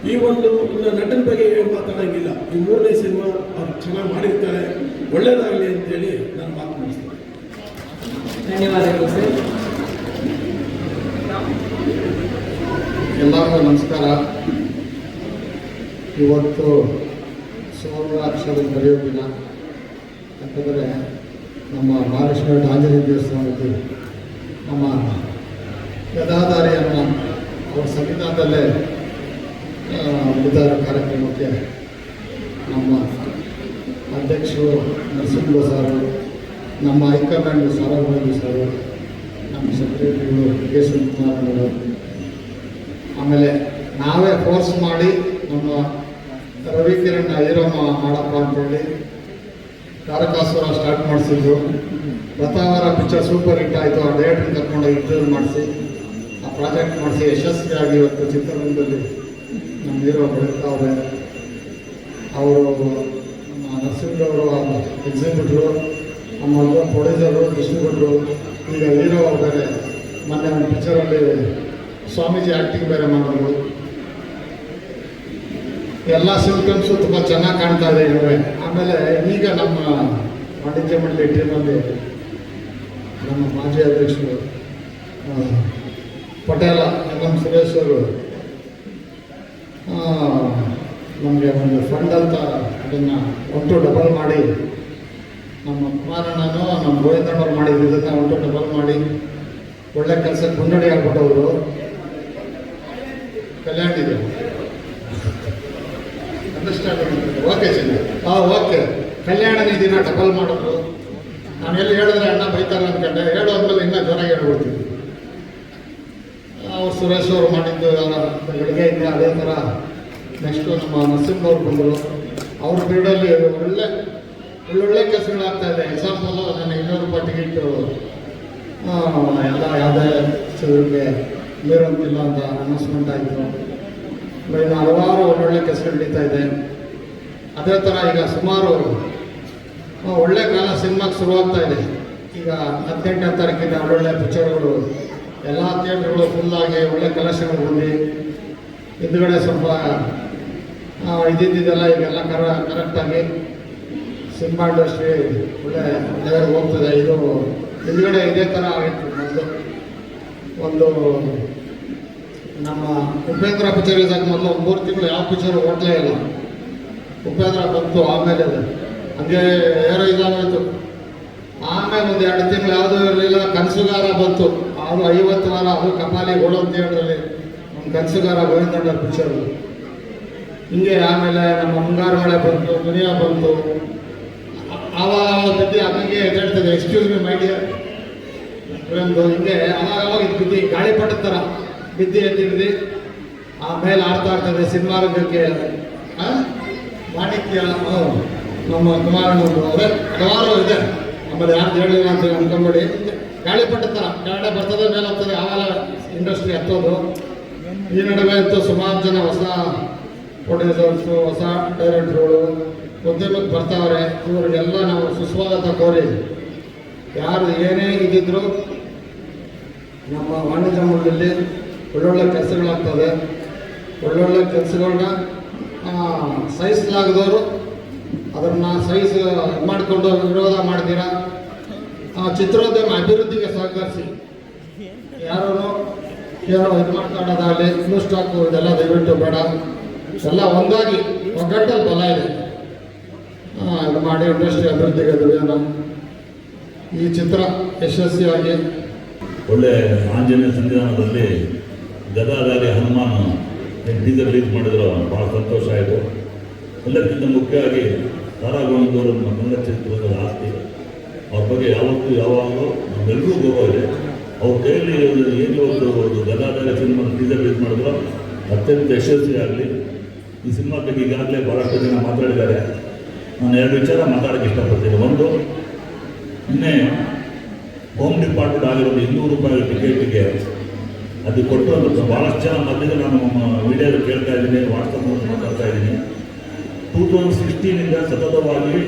ಈ ಒಂದು ಇನ್ನು ನಟನ ಬಗ್ಗೆ ಏನು ಮಾತಾಡೋಂಗಿಲ್ಲ. ಈ 3ನೇ ಸಿನಿಮಾ ಅವ್ರು ಚೆನ್ನಾಗಿ ಮಾಡಿರ್ತಾರೆ, ಒಳ್ಳೇದಾಗಲಿ ಅಂತೇಳಿ ನಾನು ಮಾತು ಮುಗಿಸ್ತೇನೆ. ಧನ್ಯವಾದಗಳು ಸರ್. ಎಲ್ಲರಿಗೂ ನಮಸ್ಕಾರ. ಇವತ್ತು ಸುವರ್ಣಾಕ್ಷರ ಬರೆಯೋ ದಿನ. ಯಾಕಂದರೆ ನಮ್ಮ ಮಹಾಲಕ್ಷ್ಮಿ ಆಂಜನೇಯ ದೇವಸ್ಥಾನದಲ್ಲಿ ನಮ್ಮ ಗದಾಧಾರಿಯನ್ನು ಅವರ ಸಂವಿಧಾನದಲ್ಲೇ ಉದ್ಧಾರ ಕಾರ್ಯಕ್ರಮಕ್ಕೆ ನಮ್ಮ ಅಧ್ಯಕ್ಷರು ನರಸಿಂಹ ಸಾರು, ನಮ್ಮ ಹೈಕಮಾಂಡ್ ಸಾರಾಭಾಯಿ ಸಾರು, ನಮ್ಮ ಸೆಕ್ರೆಟರಿಗಳು ಕೇಶವಕುಮಾರ್ ಅವರು, ಆಮೇಲೆ ನಾವೇ ಫೋರ್ಸ್ ಮಾಡಿ ನಮ್ಮ ರವಿಕಿರಣ್ ಹೀರಮ್ಮ ಮಾಡಪ್ಪ ಅಂತೇಳಿ ತಾರಕಾಸುರ ಸ್ಟಾರ್ಟ್ ಮಾಡಿಸಿದ್ರು. ಪ್ರತಾವರ ಪಿಕ್ಚರ್ ಸೂಪರ್ ಹಿಟ್ ಆಯಿತು. ಆ ಡೇಟ್ನ ಕರ್ಕೊಂಡು ಇಂಟರ್ವ್ಯೂ ಮಾಡಿಸಿ ಆ ಪ್ರಾಜೆಕ್ಟ್ ಮಾಡಿಸಿ ಯಶಸ್ವಿಯಾಗಿ ಇವತ್ತು ಚಿತ್ರರಂಗದಲ್ಲಿ ನಮ್ಮ ಹೀರೋ ಬೆಳಗ್ತಾವ್ರೆ. ಅವರು ನಮ್ಮ ನರಸಿಂಹರವರು ಎಕ್ಸಿಬಿಟ್ರು, ನಮ್ಮ ಪ್ರೊಡ್ಯೂಸರು, ಡಿಸ್ಟ್ರಿಬ್ಯೂಟ್ರು. ಈಗ ಹೀರೋ ಬೇರೆ ಮೊನ್ನೆ ಒಂದು ಪಿಕ್ಚರಲ್ಲಿ ಸ್ವಾಮೀಜಿ ಆ್ಯಕ್ಟಿಂಗ್ ಬೇರೆ ಮಾಡೋದು. ಎಲ್ಲ ಸಿಂಪ್ಟಮ್ಸು ತುಂಬ ಚೆನ್ನಾಗಿ ಕಾಣ್ತಾ ಇದೆ ಇವೆ. ಆಮೇಲೆ ಈಗ ನಮ್ಮ ವಾಣಿಜ್ಯ ಮಂಡಳಿ ಟೀಮಲ್ಲಿ ನಮ್ಮ ಮಾಜಿ ಅಧ್ಯಕ್ಷರು ಪಟೇಲ ಎಂ ಸುರೇಶ್ ಅವರು ನಮಗೆ ಒಂದು ಫಂಡ್ ಅಂತ ಅದನ್ನು 1 to ಡಬಲ್ ಮಾಡಿ, ನಮ್ಮ ಕುಮಾರಣ್ಣನೂ ನಮ್ಮ ಗೋವಿಂದಣ್ಣವ್ರು ಮಾಡಿದ್ರು. ಇದನ್ನು 1 to ಡಬಲ್ ಮಾಡಿ ಒಳ್ಳೆ ಕೆಲಸಕ್ಕೆ ಮುನ್ನಡೆ ಆಗ್ಬಿಟ್ಟವರು. ಕಲ್ಯಾಣ ಇದೆ ಅಂಡರ್ಸ್ಟ್ಯಾಂಡಿಂಗ್. ಓಕೆ ಚೆನ್ನಾಗಿ. ಓಕೆ, ಕಲ್ಯಾಣ ನಿಧಿನ ಡಬಲ್ ಮಾಡೋದು. ನಾನು ಎಲ್ಲಿ ಹೇಳಿದ್ರೆ ಅಣ್ಣ ಬೈತಾರೆ ಅಂದ್ಕೊಂಡೆ, ಹೇಳೋದ್ಮೇಲೆ ಇನ್ನೂ ಜೋರಾಗಿ ಹೇಳ್ಬಿಡ್ತೀನಿ. ಅವ್ರು ಸುರೇಶ್ ಅವರು ಮಾಡಿದ್ದು ಬೆಳಗ್ಗೆಯಿಂದ ಅದೇ ಥರ. ನೆಕ್ಸ್ಟು ನಮ್ಮ ನರಸಿಂಹವ್ರು ಬಂದರು. ಅವ್ರ ಪೀರಿಯಡಲ್ಲಿ ಒಳ್ಳೊಳ್ಳೆ ಕೆಲಸಗಳಾಗ್ತಾ ಇದೆ. ಎಕ್ಸಾಂಪಲು ನಾನು 200 ರೂಪಾಯಿ ಟಿಕೆಟು ಎಲ್ಲ ಯಾವುದೇ ಚದುರಿಗೆ ಮೀರುವಂತಿಲ್ಲ ಅಂತ ಅನೌನ್ಸ್ಮೆಂಟ್ ಆಯಿತು. ಇನ್ನು ಹಲವಾರು ಒಳ್ಳೊಳ್ಳೆ ಕೆಲಸ ನಡೀತಾ ಇದೆ. ಅದೇ ಥರ ಈಗ ಸುಮಾರು ಒಳ್ಳೆ ಕಾಲ ಸಿನಿಮಾಗೆ ಶುರುವಾಗ್ತಾ ಇದೆ. ಈಗ 18ನೇ ತಾರೀಕಿಂದ ಒಳ್ಳೊಳ್ಳೆ ಪಿಕ್ಚರ್ಗಳು ಎಲ್ಲ ಥಿಯೇಟ್ರ್ಗಳು ಫುಲ್ಲಾಗಿ ಒಳ್ಳೆ ಕಲೆಕ್ಷನ್ಗಳು ಬಂದು ಹಿಂದುಗಡೆ ಸ್ವಲ್ಪ ಇದ್ದಿದ್ದೆಲ್ಲ ಈಗೆಲ್ಲ ಕರೆಕ್ಟಾಗಿ ಸಿನಿಮಾ ಇಂಡಸ್ಟ್ರಿ ಒಳ್ಳೆ ಲೆವೆಲ್ಗೆ ಹೋಗ್ತದೆ. ಇದು ಹಿಂದುಗಡೆ ಇದೇ ಥರ ಆಗಿತ್ತು ಮೊದಲು. ಒಂದು ನಮ್ಮ ಉಪೇಂದ್ರ ಪಿಕ್ಚರ್ ಇದ್ದಾಗ ಮೊದಲು 3 ತಿಂಗಳು ಯಾವ ಪಿಕ್ಚರ್ ಓಟ್ಲೇ ಇಲ್ಲ. ಉಪೇಂದ್ರ ಬಂತು, ಆಮೇಲೆ ಅದು ಹಂಗೆ ಏನೋ ಇದಾಗೋಯ್ತು. ಆಮೇಲೆ ಒಂದು 2 ತಿಂಗಳು ಯಾವುದೂ ಇರಲಿಲ್ಲ. ಕನಸುಗಾರ ಬಂತು, ಅದು 50 ವಾರ, ಅದು ಕಪಾಲಿ ಗೋಡೋ ಥಿಯೇಟ್ರಲ್ಲಿ ನಮ್ಮ ಕನಸುಗಾರ ಗೋವಿಂದಣ್ಣ ಪಿಕ್ಚರು. ಹಿಂಗೆ ಆಮೇಲೆ ನಮ್ಮ ಮುಂಗಾರು ಮಳೆ ಬಂತು, ದುನಿಯಾ ಬಂತು. ಆವಾಗ ಬಿದ್ದು ಹಂಗೆ ಎದ್ದಾಡ್ತದೆ, ಎಕ್ಸ್ಕ್ಯೂಸ್ ಮಿ ಮೈ ಡಿಯರ್ ಒಂದು ಹಿಂಗೆ ಅವಾಗ ಇದು ಬಿದ್ದು ಗಾಳಿಪಟ ಥರ ಬಿದ್ದು ಎದ್ದಿಡ್ದು ಆಮೇಲೆ ಆಡ್ತಾ ಇರ್ತದೆ ಸಿನಿಮಾ ರಂಗಕ್ಕೆ. ಮಾಣಿಕ್ಯ ನಮ್ಮ ಕುಮಾರಣ್ಣವರು ಅದೇ ಹಲವಾರು ಇದೆ. ಆಮೇಲೆ ಯಾರು ಹೇಳಿಲ್ಲ ಅಂತ ಅನ್ಕೊಂಬೇಡಿ. ಗಾಳಿಪಟ ಥರ ಕೆಳಗಡೆ ಬರ್ತದೆ, ಮೇಲೆ ಹೋಗ್ತದೆ, ಆಮೇಲೆ ಇಂಡಸ್ಟ್ರಿ ಹತ್ತೋದು. ಈ ನಡುವೆ ಅಂತೂ ಸುಮಾರು ಜನ ಹೊಸ ಪ್ರೊಡ್ಯೂಸರ್ಸು, ಹೊಸ ಡೈರೆಕ್ಟ್ರುಗಳು ಉದ್ಯಮಕ್ಕೆ ಬರ್ತಾವ್ರೆ. ಇವರಿಗೆಲ್ಲ ನಾವು ಸುಸ್ವಾಗತ ಕೋರಿ, ಯಾರು ಏನೇ ಇದ್ದಿದ್ರು ನಮ್ಮ ವಾಣಿಜ್ಯ ಮೂಲದಲ್ಲಿ ಒಳ್ಳೊಳ್ಳೆ ಕೆಲಸಗಳಾಗ್ತದೆ. ಒಳ್ಳೊಳ್ಳೆ ಕೆಲಸಗಳನ್ನ ಸಹಿಸಲಾಗದವರು ಅದನ್ನು ಸಹಿಸಿ ಮಾಡಿಕೊಂಡು ವಿರೋಧ ಮಾಡ್ತೀರ. ಚಿತ್ರೋದ್ಯಮ ಅಭಿವೃದ್ಧಿಗೆ ಸಹಕರಿಸಿ. ಯಾರೂ ಏನೋ ಇದು ಮಾಡ್ಕೊಳ್ಳೋದಾಗಲಿ, ಬ್ಲೂ ಸ್ಟಾಕು ಇದೆಲ್ಲ ದಯವಿಟ್ಟು ಬೇಡ. ಎಲ್ಲ ಒಂದಾಗಿ ಒಗ್ಗಟ್ಟಲ್ಲಿ ಬಲ ಇದೆ. ಇದು ಮಾಡಿ ಇಂಡಸ್ಟ್ರಿ ಅಭಿವೃದ್ಧಿಗೆ ದುಡಿಯೋಣ. ಈ ಚಿತ್ರ ಯಶಸ್ವಿಯಾಗಿ ಒಳ್ಳೆ ಆಂಜನೇಯ ಸನ್ನಿಧಾನದಲ್ಲಿ ಗದಾಧಾರಿ ಹನುಮಾನ ಟೀಸರ್ ರಿಲೀಸ್ ಮಾಡಿದ್ರು, ಭಾಳ ಸಂತೋಷ ಆಯಿತು. ಎಲ್ಲಕ್ಕಿಂತ ಮುಖ್ಯವಾಗಿ ತಾರಾಗೋವಿಂದವರು ನಮ್ಮ ಕನ್ನಡ ಚಿತ್ರರಂಗದ ಆಸ್ತಿ. ಅವ್ರ ಬಗ್ಗೆ ಯಾವತ್ತೂ ಯಾವಾಗಲೂ ನಮ್ಮೆಲ್ಲರೂ ಗೌರವ ಇದೆ. ಅವ್ರ ಕೈಯಲ್ಲಿ ಏನು ಒಂದು ಗದಾಧಾರಿ ಸಿನಿಮಾ ಟೀಸರ್ ರಿಲೀಸ್ ಮಾಡಿದ್ರು, ಅತ್ಯಂತ ಯಶಸ್ವಿ ಆಗಲಿ. ಈ ಸಿನಿಮಾ ಬಗ್ಗೆ ಈಗಾಗಲೇ ಭಾಳಷ್ಟು ಜನ ಮಾತಾಡಿದ್ದಾರೆ. ನಾನು 2 ವಿಚಾರ ಮಾತಾಡೋಕ್ಕೆ ಇಷ್ಟಪಡ್ತೀನಿ. ಒಂದು, ನಿನ್ನೆ ಹೋಮ್ ಡಿಪಾರ್ಟ್ಮೆಂಟ್ ಆಗಿರೋದು 200 ರೂಪಾಯಿ ಟಿಕೆಟಿಗೆ ಅದು ಕೊಟ್ಟರು. ಭಾಳಷ್ಟು ಜನ ಮಧ್ಯದಲ್ಲಿ ನಾನು ನಮ್ಮ ಮೀಡಿಯಾದಲ್ಲಿ ಕೇಳ್ತಾ ಇದ್ದೀನಿ, ವಾಟ್ಸಪ್ ಮಾತಾಡ್ತಾ ಇದ್ದೀನಿ. 2016 ಸತತವಾಗಿ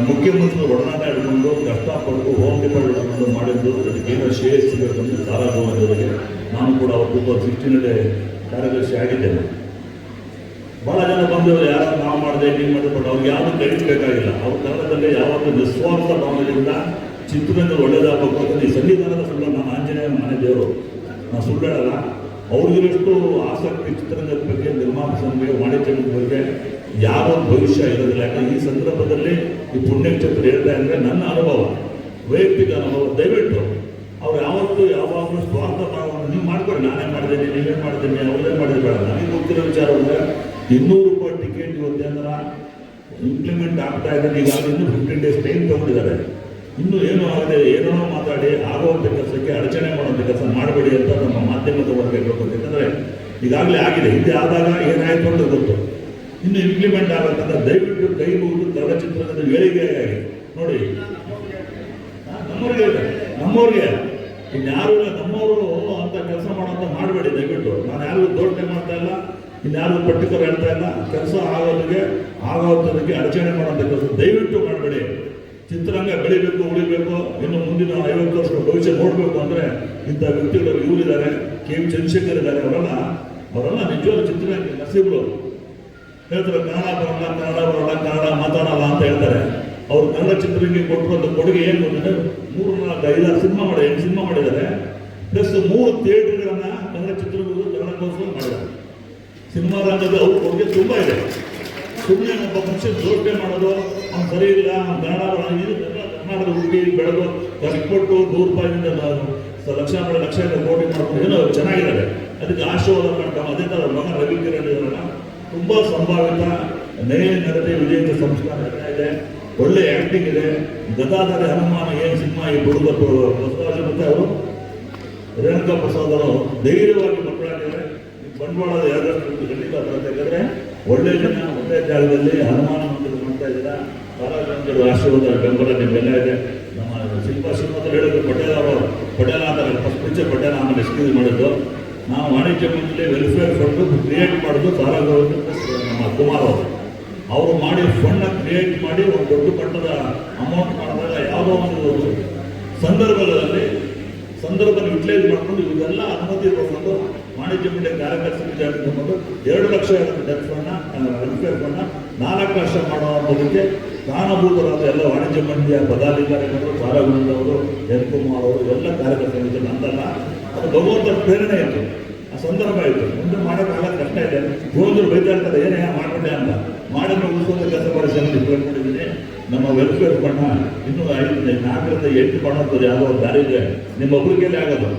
ಮುಖ್ಯಮಂತ್ರಿ ಒಡನಾಟ ಹಿಡ್ಕೊಂಡು ಕಷ್ಟಪಟ್ಟು ಹೋಮ್ ಡಿಪಾರ್ಟ್ಮೆಂಟ್ ಮಾಡಿದ್ದು, ಅದಕ್ಕೇನೋ ಶೇರ್ ಸಿಗಬೇಕು ಅಂತ ತಾರಾಗೋವಿಂದವರಿಗೆ ನಾನು ಕೂಡ ಅವರು 2016 ಕಾರ್ಯದರ್ಶಿ ಆಗಿದ್ದೇನೆ. ಭಾಳ ಜನ ಬಂದವರು ಯಾರು ನಾವು ಮಾಡಿದೆ ನೀವು ಮಾಡಿದೆ, ಬಟ್ ಅವ್ರಿಗೆ ಯಾವುದು ಕ್ರೆಡಿಟ್ ಬೇಕಾಗಿಲ್ಲ. ಅವ್ರ ಕನ್ನಡದಲ್ಲಿ ಯಾವತ್ತೂ ನಿಸ್ವಾರ್ಥ ಭಾವನೆಯಿಂದ ಚಿತ್ರರಂಗ ಒಳ್ಳೆಯದಾಗಬೇಕು ಅಂತ ಈ ಸನ್ನಿಧಾನದ ಸುಳ್ಳು. ನಾನು ಆಂಜನೇಯ ಮನೆ ದೇವರು, ನಾನು ಸುಳ್ಳು ಹೇಳಲ್ಲ. ಅವ್ರಿಗಿರಷ್ಟು ಆಸಕ್ತಿ ಚಿತ್ರರಂಗದ ಬಗ್ಗೆ, ನಿರ್ಮಾಪಕರ ಬಗ್ಗೆ, ವಾಣಿಜ್ಯದ ಬಗ್ಗೆ ಯಾವ ಭವಿಷ್ಯ ಇರೋದಿಲ್ಲ. ಯಾಕಂದರೆ ಈ ಸಂದರ್ಭದಲ್ಲಿ ಈ ಪುಣ್ಯಕ್ಷೇತ್ರ ಹೇಳ್ತಾ ಇದ್ದರೆ ನನ್ನ ಅನುಭವ, ವೈಯಕ್ತಿಕ ಅನುಭವ. ದಯವಿಟ್ಟು ಅವ್ರು ಯಾವತ್ತೂ ಯಾವಾಗಲೂ ಸ್ವಾರ್ಥ ಭಾವನೆ ನೀವು ಮಾಡ್ಕೊಳ್ಳಿ. ನಾನೇ ಮಾಡಿದ್ದೀನಿ, ನೀವೇನು ಮಾಡಿದ್ದೀನಿ, ಅವ್ರೇ ಮಾಡಿದ್ರೆ ಬೇಡ. ನನಗೆ ಗೊತ್ತಿರೋ ವಿಚಾರ ಅಂದರೆ 200 ರೂಪಾಯಿ ಟಿಕೆಟ್ ಇವತ್ತೇಂದ್ರೆ ಇಂಪ್ಲಿಮೆಂಟ್ ಆಗ್ತಾ ಇದ್ದಾರೆ. ಈಗಾಗಲೇ ಇನ್ನೂ 15 ಡೇಸ್ ಟೈಮ್ ತೊಗೊಂಡಿದ್ದಾರೆ. ಇನ್ನೂ ಏನೂ ಆಗದೆ ಏನೋ ಮಾತಾಡಿ ಆಗುವಂಥ ಕೆಲಸಕ್ಕೆ ಅಡಚಣೆ ಮಾಡುವಂಥ ಕೆಲಸ ಮಾಡಬೇಡಿ ಅಂತ ನಮ್ಮ ಮಾಧ್ಯಮದ ವರ್ಗ ಹೇಳ್ಬೇಕು. ಯಾಕಂದರೆ ಈಗಾಗಲೇ ಆಗಿದೆ, ಹಿಂದೆ ಆದಾಗ ಏನಾಯಿತು ಅಂತ ಗೊತ್ತು. ಇನ್ನು ಇಂಪ್ಲಿಮೆಂಟ್ ಆಗಬೇಕಂತ ದಯವಿಟ್ಟು ಕೈ ಮುಗಿದು ಕನ್ನಡ ಚಿತ್ರರಂಗದ ಏಳಿಗೆ ಆಗಿ ನೋಡಿ. ನಮ್ಮವ್ರಿಗೆ ಇನ್ಯಾರು ಇಲ್ಲ, ನಮ್ಮವರು ಅಂತ ಕೆಲಸ ಮಾಡೋಂಥ ಮಾಡಬೇಡಿ ದಯವಿಟ್ಟು. ನಾನು ಯಾರಿಗೂ ದೋಷಣೆ ಮಾಡ್ತಾ ಇಲ್ಲ, ಇನ್ಯಾರು ಪರ್ಟಿಕ್ಯುಲರ್ ಹೇಳ್ತಾ ಇಲ್ಲ. ಕೆಲಸ ಆಗೋದಕ್ಕೆ ಅಡಚಣೆ ಮಾಡೋಂಥ ಕೆಲಸ ದಯವಿಟ್ಟು ಮಾಡಬೇಡಿ. ಚಿತ್ರರಂಗ ಬೆಳಿಬೇಕು, ಉಳಿಬೇಕು, ಇನ್ನು ಮುಂದಿನ 50 ವರ್ಷದ ಭವಿಷ್ಯ ನೋಡಬೇಕು ಅಂದರೆ ಇಂಥ ವ್ಯಕ್ತಿಗಳು ಇವರಿದ್ದಾರೆ, ಕೆ.ವಿ. ಚಂದ್ರಶೇಖರ್ ಇದ್ದಾರೆ. ಅವರೆಲ್ಲ ನಿಜವಾದ ಚಿತ್ರರಂಗ ನಸೀಬ್ರು. ಹೇಳ್ತಾರೆ ಕನ್ನಡ ಮಾತಾಡಲ್ಲ ಅಂತ ಹೇಳ್ತಾರೆ. ಅವರು ಕನ್ನಡ ಚಿತ್ರರಂಗಕ್ಕೆ ಕೊಟ್ಟಿರುವಂಥ ಕೊಡುಗೆ ಏನು ಅಂದರೆ 3-4-5 ಸಿನಿಮಾ 8 ಸಿನಿಮಾ ಮಾಡಿದ್ದಾರೆ. ಪ್ಲಸ್ 3 ಥಿಯೇಟರ್ಗಳನ್ನು ಕನ್ನಡ ಚಿತ್ರರಂಗದ ಕನ್ನಡಕ್ಕೋಸ್ಕರ ಮಾಡಿದ್ದಾರೆ. ಸಿನಿಮಾ ರಂಗದ ಅವ್ರ ಕೊಡುಗೆ ತುಂಬ ಇದೆ. ಸುಮ್ಮನೆ ಒಬ್ಬ ಮನುಷ್ಯ ಜೋಡಣೆ ಮಾಡೋದು, ಅವ್ನು ಸರಿ ಇಲ್ಲ, ಅವ್ನು ಕನ್ನಡದ ಹುಡುಗಿ ಬೆಳೆದು ಕಷ್ಟಪಟ್ಟು 100 ರೂಪಾಯಿಂದ ಲಕ್ಷ ಕೋಟಿ ಮಾಡ್ಕೊಂಡು ಏನೋ ಚೆನ್ನಾಗಿದ್ದಾರೆ. ಅದಕ್ಕೆ ಆಶೀರ್ವಾದ ಮಾಡ್ಕೊಂಡು ಅದೇ ಥರ ಮಗ ರವಿ ಕಿರಣ್ ಇದಾರಲ್ಲ, ತುಂಬ ಸಂಭಾವಿತ ನಡತೆ ವಿಜೇತ ಸಂಸ್ಕಾರ ಇದೆ. ಒಳ್ಳೆ ಆ್ಯಕ್ಟಿಂಗ್ ಇದೆ. ಗದಾಧಾರಿ ಹನುಮಾನ ಏನು ಸಿನಿಮಾ ಈ ಹುಡುಗ ಬಸವರಾಜ ಮತ್ತು ಅವರು ರೇಣುಕಾ ಪ್ರಸಾದ್ ಅವರು ಧೈರ್ಯವಾಗಿ ಮಕ್ಕಳಾಗಿದ್ದಾರೆ. ಬಂಡವಾಳದ ಯಾವ್ದಾದ್ರು ಖಂಡಿತ ಬರುತ್ತೆ. ಯಾಕಂದರೆ ಒಳ್ಳೆ ಜನ ಒಳ್ಳೆ ಜಾಗದಲ್ಲಿ ಹನುಮಾನ ಮಂದಿರ ಮಾಡ್ತಾ ಇದ್ದೀರಾ. ತಾರಾಗಂಧರು ಆಶೀರ್ವಾದ ಬೆಂಬಲ ನಿಮ್ಮೆಲ್ಲ ಇದೆ. ನಮ್ಮ ಶಿಲ್ಪಾ ಶ್ರೀಮಂತ ಹೇಳಿದ್ರು ಪಟೇಲ ಅಂತಾರೆ ಫಸ್ಟ್ ಪಿಕ್ಚರ್ ಪಟೇಲ ಆಮೇಲೆ ಎಕ್ಸ್ಕ್ಯೂಸ್ ಮಾಡಿದ್ದು. ನಾವು ವಾಣಿಜ್ಯ ಮಂಡಳಿ ವೆಲ್ಫೇರ್ ಫಂಡ್ ಕ್ರಿಯೇಟ್ ಮಾಡೋದು ತಾರಾಗೌಡ ನಮ್ಮ ಕುಮಾರ್ ಅವರು ಮಾಡಿ ಫಂಡ್ನ ಕ್ರಿಯೇಟ್ ಮಾಡಿ ಒಂದು ದೊಡ್ಡ ಮಟ್ಟದ ಅಮೌಂಟ್ ಮಾಡಿದಾಗ ಯಾವುದೋ ಒಂದು ಸಂದರ್ಭದಲ್ಲಿ ಯುಟಿಲೈಸ್ ಮಾಡಿಕೊಂಡು ಇದೆಲ್ಲ ಅನುಮತಿ ತಗೊಂಡು ವಾಣಿಜ್ಯ ಮಂಡಳಿ ಕಾರ್ಯದರ್ಶಿ ತಗೊಂಡು 2 ಲಕ್ಷ ಡೆತ್ ಫಂಡ್ನ ವೆಲ್ಫೇರ್ ಫಂಡ್ನ 4 ಲಕ್ಷ ಮಾಡುವಂಥದಕ್ಕೆ ಕಾರಣಭೂತರಾದ ಎಲ್ಲ ವಾಣಿಜ್ಯ ಮಂಡಳಿಯ ಪದಾಧಿಕಾರಿಗಳು, ತಾರಾಗೌಡವರು, ಎನ್ ಕುಮಾರ್ ಅವರು ಎಲ್ಲ ಕಾರ್ಯದರ್ಶಿಗಳು ನಂದಲ್ಲ. ಅದು ಭಗವಂತನ ಪ್ರೇರಣೆ ಇತ್ತು, ಆ ಸಂದರ್ಭ ಇತ್ತು. ಮುಂದೆ ಮಾಡೋಕ್ಕಾಗಲ್ಲ, ಕಷ್ಟ ಇದೆ. ಗೋಂದ್ರು ಬೈತಾ ಇರ್ತಾರೆ ಏನೇ ಮಾಡ್ಕೊಂಡೆ ಅಂತ. ಮಾಡಿದ್ರೆ ಉಳಿಸೋದು ಕೆಲಸ ಮಾಡಿಸಿ ತಿಳ್ಕೊಂಡಿದ್ದೀನಿ. ನಮ್ಮ ವೆಲ್ಫೇರ್ ಫಂಡ್ನ ಇನ್ನೂ 4 ರಿಂದ 8 ಮಾಡೋಂಥದ್ದು ಯಾವುದೋ ಒಂದು ದಾರಿ ಇದೆ, ನಿಮ್ಮೊಬ್ಬರಿಗೆಲ್ಲೇ ಆಗೋದು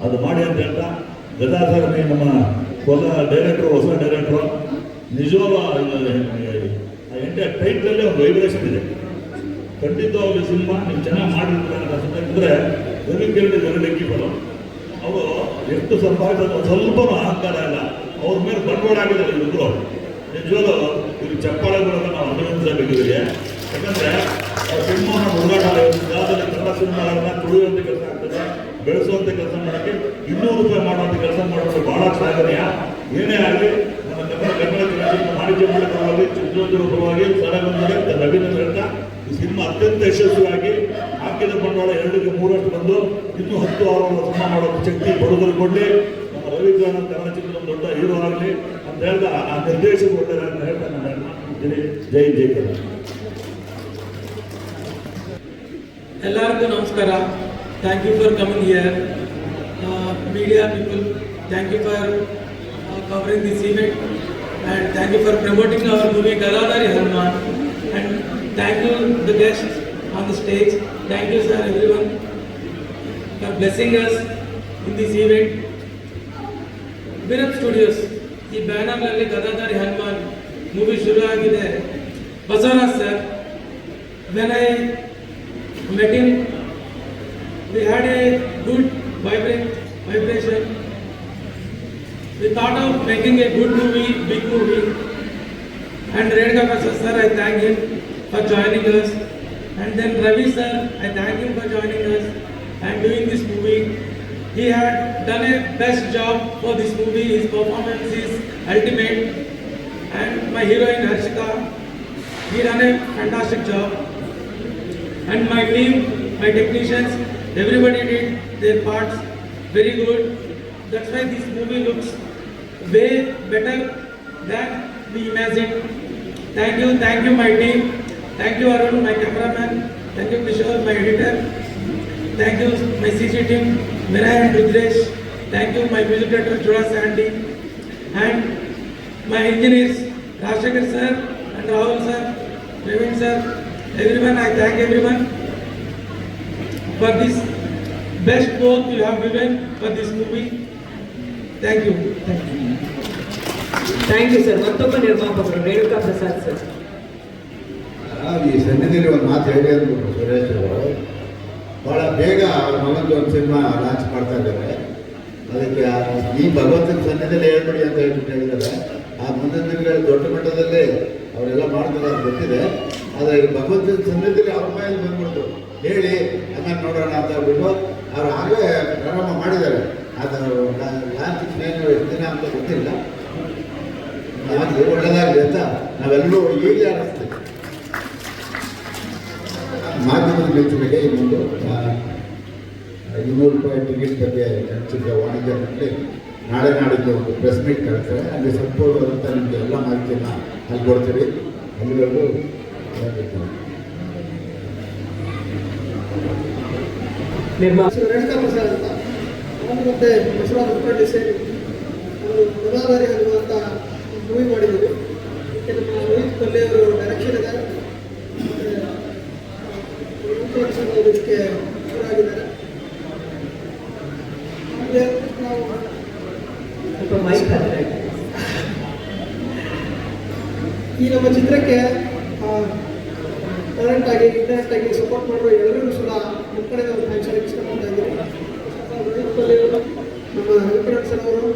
ಅದು ಮಾಡಿ ಅಂತ ಹೇಳ್ತಾ, ಗದಾಧರ್ ನಮ್ಮ ಹೊಸ ಡೈರೆಕ್ಟ್ರು ನಿಜವಾಗ್ಲೂ ಎಂಟೈರ್ ಟೈಟ್ಲಲ್ಲೇ ಒಂದು ವೈಬ್ರೇಷನ್ ಇದೆ. ಖಂಡಿತವಾಗ್ಲೂ ಸಿನಿಮಾ ನೀವು ಚೆನ್ನಾಗಿ ಮಾಡಿರ್ತೀರ ಅಂತ ಸುಮ್ಮನೆ ರವಿ ಕಿರಣ್ ಲೆಕ್ಕಿಬಲ್ಲ. ಅವರು ಎಷ್ಟು ಸಂಪಾದಿಸೋದು ಸ್ವಲ್ಪನೂ ಅಹಂಕಾರ ಇಲ್ಲ. ಅವ್ರ ಮೇಲೆ ಬಂಡವಾಳ ಆಗಿದ್ದಾರೆ ಇವರು. ನಿಜವಾಗ್ಲೂ ಇವ್ರಿಗೆ ಚಪ್ಪಾಳೆಗಳನ್ನು ನಾವು ಅಭಿನಂದಿಸಬೇಕಿದೆ. ಯಾಕಂದರೆ ಸಿನಿಮಾನ ಹುಡುಗಾಟ ಯಾವುದಾದ್ರೂ ಕನ್ನಡ ಸಿನಿಮಾಗಳನ್ನ ತುಳಿಯುವಂಥ ಕೆಲಸ ಆಗ್ತದೆ, ಬೆಳೆಸುವಂಥ ಕೆಲಸ ಮಾಡೋಕ್ಕೆ 200 ರೂಪಾಯಿ ಮಾಡುವಂಥ ಕೆಲಸ ಮಾಡೋದು ಭಾಳ ಶ್ಲಾಘನೀಯ. ಏನೇ ಆಗಲಿ ನಮ್ಮ ಕನ್ನಡ ವಾಣಿಜ್ಯ ಮಂಡಳಿ ಪರವಾಗಿ, ಚಿತ್ರದುರ್ಗ ಪರವಾಗಿ, ಸರಗಂಧೆ ರವೀಂದ್ರ ಹೇಳ್ತಾ ಈ ಸಿನಿಮಾ ಅತ್ಯಂತ ಯಶಸ್ವಿಯಾಗಿ ಹಾಕಿದ ಬಂಡವಾಳ 2ಕ್ಕೆ 3 ಬಂದು ಇನ್ನೂ 10 ಸಿನಿಮಾ ಮಾಡೋ ಶಕ್ತಿ ಬಡವರು ಕೊಡಲಿ. ನಮ್ಮ ರವಿಕರಣ ಕನ್ನಡ ಚಿತ್ರದ ದೊಡ್ಡ ಹೀರೋ ಆಗಲಿ ಅಂತ ಹೇಳ್ತಾ ಆ ನಿರ್ದೇಶಕ ಒಳ್ಳೆಯ ಹೇಳ್ತಾ ನಾನು ಹೇಳ್ತೀನಿ. ಜೈ ಕನ್ನಡ. ಎಲ್ಲರಿಗೂ ನಮಸ್ಕಾರ. Thank you for coming here. Media people, thank you for covering this event, and thank you for promoting our movie Gadadhari Hanuman, and thank you the guests on the stage. Thank you sir, everyone for blessing us in this event. Virat Studios ಈ ಬ್ಯಾನರ್ನಲ್ಲಿ Gadadhari Hanuman ಮೂವಿ ಶುರು ಆಗಿದೆ. Basavaraj sir, when I met him, we had a good vibration. We thought of making a good movie, big movie. And Redka Prasad sir, I thank him for joining us. And then Ravi sir, I thank him for joining us and doing this movie. He had done a best job for this movie. His performance is ultimate. And my heroine Harshika, he done a fantastic job. And my team, my technicians, everybody did their parts very good. That's why this movie looks way better than we imagined. Thank you my team. Thank you Arun, my cameraman. Thank you Kishore, my editor. Thank you my CG team, Vinay and Rudresh. Thank you my music director Jura Sandy. And my engineers Rashekar sir and Rahul sir, Praveen sir. Everyone, I thank everyone for this best work you have given for this movie. Thank you. Thank you sir. ಮತ್ತೊಬ್ಬ ನಿರ್ಮಾಪಕರು ರೇಣುಕಾ ಪ್ರಸಾದ್ ಸರ್. ಈ ಸನ್ನಿಧಿಯಲ್ಲಿ ಒಂದು ಮಾತು ಹೇಳಿ ಅಂದ್ಬಿಟ್ಟು ಸುರೇಶ್ ಅವರು ಭಾಳ ಬೇಗ ಅವ್ರ ಮಗಂದು ಒಂದು ಸಿನಿಮಾ ಲಾಂಚ್ ಮಾಡ್ತಾ ಇದ್ದಾರೆ. ಅದಕ್ಕೆ ಈ ಭಗವಂತನ ಸನ್ನಿಧಿಯಲ್ಲಿ ಹೇಳ್ಬಿಡಿ ಅಂತ ಹೇಳ್ಬಿಟ್ಟು ಹೇಳಿದ್ದಾರೆ. ಆ ಮುಂದಿನ ದಿನಗಳಲ್ಲಿ ದೊಡ್ಡ ಮಟ್ಟದಲ್ಲಿ ಅವರೆಲ್ಲ ಮಾಡ್ತಾರೆ ಅಂತ ಗೊತ್ತಿದೆ. ಆದರೆ ಈ ಭಗವಂತನ ಸನ್ನಿಧಿಯಲ್ಲಿ ಅವ್ರ ಮೈಯಲ್ಲಿ ಬಂದ್ಬಿಡ್ತು ಹೇಳಿ ಆಮೇಲೆ ನೋಡೋಣ ಅಂತ ಹೇಳ್ಬಿಟ್ಟು ಅವ್ರು ಆಗೇ ಪ್ರಾರಂಭ ಮಾಡಿದ್ದಾರೆ. ಅದು ಲಾಂಚ್ ಏನು ಎಷ್ಟು ದಿನ ಅಂತ ಗೊತ್ತಿಲ್ಲ. ಆಗಲಿ, ಒಳ್ಳೆಯದಾಗಲಿ ಅಂತ ನಾವೆಲ್ಲರೂ ಈಗಲೇ ಅನ್ನಿಸ್ತೀವಿ. ಮಾಧ್ಯಮದ ಮಿತ್ರರಿಗೆ ಇನ್ನೊಂದು 200 ರೂಪಾಯಿ ಟಿಕೆಟ್ ಬಗ್ಗೆ ಹಂಚಿದ್ದ ವಾಣಿಜ್ಯ ಮಂಡಳಿ ನಾಳೆ ನಾಡಿದ್ದು ಒಂದು ಪ್ರೆಸ್ ಮೀಟ್ ಕಳಿಸ್ತಾರೆ. ಅಲ್ಲಿ ಸಂಪೂರ್ಣವಾದಂಥ ನಿಮಗೆ ಎಲ್ಲ ಮಾಹಿತಿಯನ್ನು ಅಲ್ಲಿ ಕೊಡ್ತೀವಿ. ಅಲ್ಲಿವರೆಗೂ ರೇಣುಕಾ ಪ್ರಸಾದ್ ಅಂತ ನಾನು ಮತ್ತೆ ಬಸವರಾಜ್ ಮುಖಂಡಿ ಸೇರಿ ಒಂದು ಗದಾಧಾರಿ ಅನ್ನುವಂಥ ಮೂವಿ ಮಾಡಿದ್ದೀವಿ. ಇದಕ್ಕೆ ನಮ್ಮ ರೋಹಿತ್ ಕೊಲ್ಲಿ ಅವರು ಡೈರೆಕ್ಷನ್ ಇದೆ. ಅವರು ಇದಕ್ಕೆ ಶುರುವಾಗಿದ್ದಾರೆ. ಹಾಗೆ ನಾವು ಸ್ವಲ್ಪ ಮೈಕ್ ಹತ್ತಿರ ಈ ನಮ್ಮ ಚಿತ್ರಕ್ಕೆ ಕರೆಂಟ್ ಆಗಿ ಇಂಟರ್ನೆಟ್ ಆಗಿ ಸಪೋರ್ಟ್ ಮಾಡುವ ಎಲ್ಲರಿಗೂ ಸಹ ನಮ್ಮ ಕಡೆ ನಾವು ಥ್ಯಾಂಕ್ಸ್ ಇಷ್ಟಪಡ್ತಾ ಇದ್ದೀವಿ. ನಮ್ಮ ವೆಂಕಟೇಶ್ ಸರ್ ಅವರು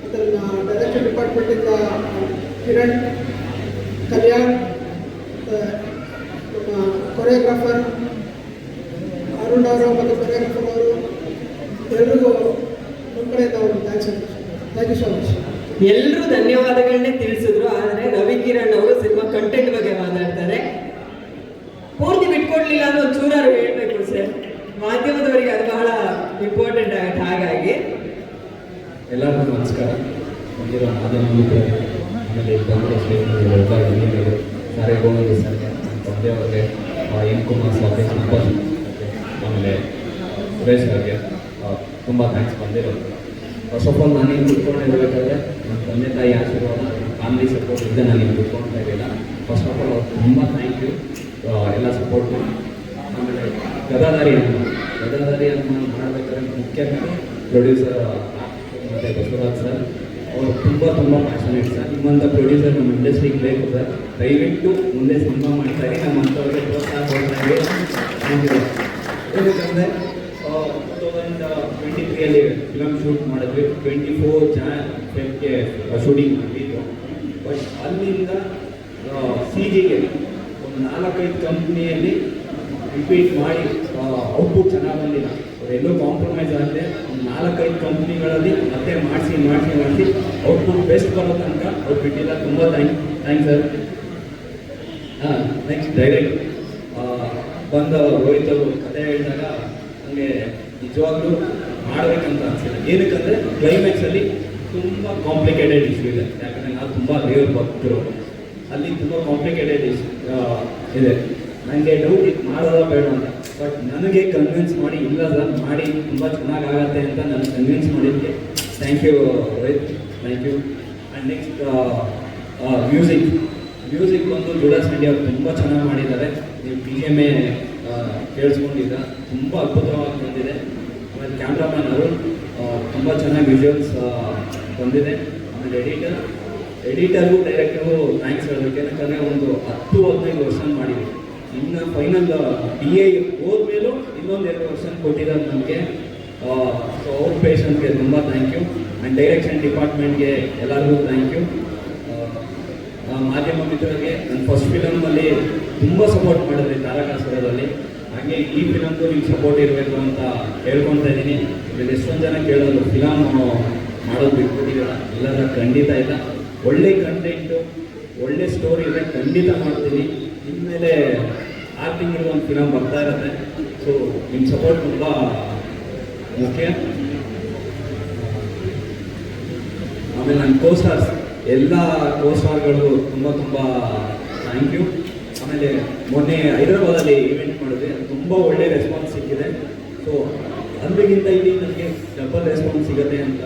ಮತ್ತು ನಮ್ಮ ಡೈರೆಕ್ಷನ್ ಡಿಪಾರ್ಟ್ಮೆಂಟಿಂದ ಕಿರಣ್, ಕಲ್ಯಾಣ್, ನಮ್ಮ ಕೊರಿಯೋಗ್ರಾಫರ್ ಅರುಣ್ ಅವರು ಮತ್ತು ಕೊರಿಯೋಗ್ರಫರ್ ಅವರು ಎಲ್ರಿಗೂ ನಮ್ಮ ಕಡೆಯಿಂದ ಅವರು thanks thank you so much. ಎಲ್ಲರೂ ಧನ್ಯವಾದಗಳನ್ನೇ ತಿಳಿಸಿದ್ರು, ಆದರೆ ರವಿ ಕಿರಣ್ ಅವರು ಸಿನಿಮಾ ಕಂಟೆಂಟ್ ಬಗ್ಗೆ ಮಾತಾಡ್ತಾರೆ. ಪೂರ್ತಿ ಬಿಟ್ಕೊಡ್ಲಿಲ್ಲ ಅನ್ನೋ ಚೂರಾರು ಹೇಳ್ಬೇಕು ಸರ್, ಮಾಧ್ಯಮದವರಿಗೆ ಅದು ಬಹಳ ಇಂಪಾರ್ಟೆಂಟ್ ಆಗುತ್ತೆ. ಹಾಗಾಗಿ ಎಲ್ಲರಿಗೂ ನಮಸ್ಕಾರ. ಬಂದಿರೋ ಮಾಧ್ಯಮ ಮಿತ್ರರು, ಆಮೇಲೆ ಬಂದಿರೋ ಸ್ನೇಹಿತರು, ಇಂಜಿನಿಯರು, ಸಾರೇ ಗೋವಿಂದ ಸರ್ಗೆ, ನನ್ನ ತಂದೆಯವ್ರಿಗೆ, ಎನ್ ಕುಮಾರ್ ಸರ್ಗೆ, ಸಂತೋಷ್ ಆಮೇಲೆ ಸುರೇಶ್ ಅವ್ರಿಗೆ ತುಂಬ ಥ್ಯಾಂಕ್ಸ್ ಬಂದಿರೋದು. ಫಸ್ಟ್ ಆಫ್ ಆಲ್ ನಾನೇನು ಕುತ್ಕೊಂಡಿರ್ಬೇಕಾದ್ರೆ ನನ್ನ ತಂದೆ ತಾಯಿ ಆಶೀರ್ವಾದ, ಫ್ಯಾಮಿಲಿ ಸಪೋರ್ಟ್ ಇದ್ದೆ ನಾನು ಕುತ್ಕೊಳ್ತಾ ಇರಲಿಲ್ಲ. ಫಸ್ಟ್ ಆಫ್ ಆಲ್ ತುಂಬ ಥ್ಯಾಂಕ್ ಯು ಎಲ್ಲ ಸಪೋರ್ಟು. ಆಮೇಲೆ ಗದಾಧಾರಿ ಅನ್ನ ಮಾಡಬೇಕಾದ್ರೆ ಮುಖ್ಯ ಪ್ರೊಡ್ಯೂಸರ್ ಮತ್ತು ಬಸವರಾಜ್ ಸರ್ ಅವರು ತುಂಬ ಪ್ಯಾಷನೇಟ್ ಸರ್. ನಿಮ್ಮಂಥ ಪ್ರೊಡ್ಯೂಸರ್ ನಮ್ಮ ಇಂಡಸ್ಟ್ರಿಗೆ ಬೇಕು ಸರ್. ದಯವಿಟ್ಟು ಮುಂದೆ ಸಿನಿಮಾ ಮಾಡ್ತಾರೆ, ನಮ್ಮಂಥವ್ರಿಗೆ ಪ್ರೋತ್ಸಾಹ ಕೊಡ್ತಾರೆ. ಏನಂದರೆ 2023 ಫಿಲಮ್ ಶೂಟ್ ಮಾಡಿದ್ವಿ. 24 January ಶೂಟಿಂಗ್ ಮಾಡಿದ್ದು. ಬಟ್ ಅಲ್ಲಿಂದ CGಗೆ ಒಂದು 4-5 ಕಂಪ್ನಿಯಲ್ಲಿ ರಿಪೀಟ್ ಮಾಡಿ ಔಟ್ಪುಟ್ ಚೆನ್ನಾಗಿ ಬಂದಿಲ್ಲ. ಎಲ್ಲೋ ಕಾಂಪ್ರಮೈಸ್ ಆಗದೆ ಒಂದು 4-5 ಕಂಪ್ನಿಗಳಲ್ಲಿ ಮತ್ತೆ ಮಾಡಿಸಿ ಔಟ್ಪುಟ್ ಬೆಸ್ಟ್ ಬರೋ ತನಕ ಅವ್ರು ಬಿಟ್ಟಿಲ್ಲ. ತುಂಬ ಥ್ಯಾಂಕ್ಸ್ ಸರ್. ನೆಕ್ಸ್ಟ್ ಡೈರೆಕ್ಟ್ ಬಂದ ರೋಹಿತ್ ಅವರು ಕಥೆ ಹೇಳಿದಾಗ ನನಗೆ ನಿಜವಾಗ್ಲೂ ಮಾಡಬೇಕಂತ ಅನಿಸಿಲ್ಲ. ಏನಕ್ಕಂದರೆ ಕ್ಲೈಮ್ಯಾಕ್ಸಲ್ಲಿ ತುಂಬ ಕಾಂಪ್ಲಿಕೇಟೆಡ್ ಇಶ್ಯೂ ಇದೆ. ಯಾಕಂದರೆ ನಾವು ತುಂಬ ದೇವ್ರ ಭಕ್ತರು, ಅಲ್ಲಿ ತುಂಬ ಕಾಂಪ್ಲಿಕೇಟೆಡ್ ಇಶ್ಯೂ ಇದೆ. ನನಗೆ ಡೌಟ್ ಇತ್ತು ಮಾಡೋದ ಬೇಡ ಅಂತ. ಬಟ್ ನನಗೆ ಕನ್ವಿನ್ಸ್ ಮಾಡಿ ಇಲ್ಲ ಸರ್ ಮಾಡಿ ತುಂಬ ಚೆನ್ನಾಗಾಗತ್ತೆ ಅಂತ ನಾನು ಕನ್ವಿನ್ಸ್ ಮಾಡಿದ್ದೆ. Thank you Rohit, thank you. And next music ಬಂದು ಜುಡಾಸ್ ಇಂಡಿಯಾ ಅವರು ತುಂಬ ಚೆನ್ನಾಗಿ ಮಾಡಿದ್ದಾರೆ. ನೀವು BGMA ಕೇಳಿಸ್ಕೊಂಡಿದ್ದ ತುಂಬ ಅದ್ಭುತವಾಗಿ ಬಂದಿದೆ. ಆಮೇಲೆ ಕ್ಯಾಮ್ರಾಮನ್ ಅರುಣ್ ತುಂಬ ಚೆನ್ನಾಗಿ ವಿಜುವಲ್ಸ್ ಬಂದಿದೆ. ಆಮೇಲೆ ಎಡಿಟರ್ಗೂ ಡೈರೆಕ್ಟರ್ಗೂ ಥ್ಯಾಂಕ್ಸ್ ಹೇಳಬೇಕು. ಯಾಕಂದರೆ ಒಂದು 10-15 ವರ್ಷ ಮಾಡಿದ್ವಿ. ಇನ್ನು ಫೈನಲ್ DA ಹೋದ್ಮೇಲೂ ಇನ್ನೊಂದು 2 ವರ್ಷ ಕೊಟ್ಟಿದ್ದಾರೆ ನಮಗೆ. ಸೊ ಅವ್ರ ಪೇಷನ್ಸ್ಗೆ ತುಂಬ ಥ್ಯಾಂಕ್ ಯು. ಆ್ಯಂಡ್ ಡೈರೆಕ್ಷನ್ ಡಿಪಾರ್ಟ್ಮೆಂಟ್ಗೆ ಎಲ್ಲರಿಗೂ ಥ್ಯಾಂಕ್ ಯು. ಮಾಧ್ಯಮ ಮಿತ್ರರಿಗೆ ನನ್ನ ಫಸ್ಟ್ ಫಿಲಮಲ್ಲಿ ತುಂಬ ಸಪೋರ್ಟ್ ಮಾಡಿದ್ರಿ ತಾರಕಾಸುರದಲ್ಲಿ. ಹಾಗೆ ಈ ಫಿಲಮ್ಗೂ ನಿಮ್ಗೆ ಸಪೋರ್ಟ್ ಇರಬೇಕು ಅಂತ ಹೇಳ್ಕೊತಾ ಇದ್ದೀನಿ. ಇಲ್ಲಿ ಎಷ್ಟೊಂದು ಜನ ಕೇಳೋದು ಫಿಲಮ್ ಮಾಡೋದು ಬಿಟ್ಬಿಟ್ಟಿದ್ದೀರ. ಇಲ್ಲ ಖಂಡಿತ ಇಲ್ಲ, ಒಳ್ಳೆ ಕಂಟೆಂಟು ಒಳ್ಳೆ ಸ್ಟೋರಿ ಇದೆ, ಖಂಡಿತ ಮಾಡ್ತೀನಿ. ಇನ್ಮೇಲೆ 6 ತಿಂಗಳು ಒಂದು ಫಿಲಮ್ ಬರ್ತಾ ಇರುತ್ತೆ. ಸೊ ನಿಮ್ಮ ಸಪೋರ್ಟ್ ತುಂಬ ಮುಖ್ಯ. ಆಮೇಲೆ ನನ್ನ ಕೋಸ್ಟಾರ್ಸ್ ಎಲ್ಲ ಕೋಸ್ಟಾರ್ಗಳು ತುಂಬ ಥ್ಯಾಂಕ್ ಯು. ಆಮೇಲೆ ಮೊನ್ನೆ ಹೈದರಾಬಾದಲ್ಲಿ ಈವೆಂಟ್ ಮಾಡಿದೆ, ತುಂಬ ಒಳ್ಳೆ ರೆಸ್ಪಾನ್ಸ್ ಸಿಕ್ಕಿದೆ. ಸೊ ಅದಕ್ಕಿಂತ ಇಲ್ಲಿ ನನಗೆ ಡಬಲ್ ರೆಸ್ಪಾನ್ಸ್ ಸಿಗುತ್ತೆ ಅಂತ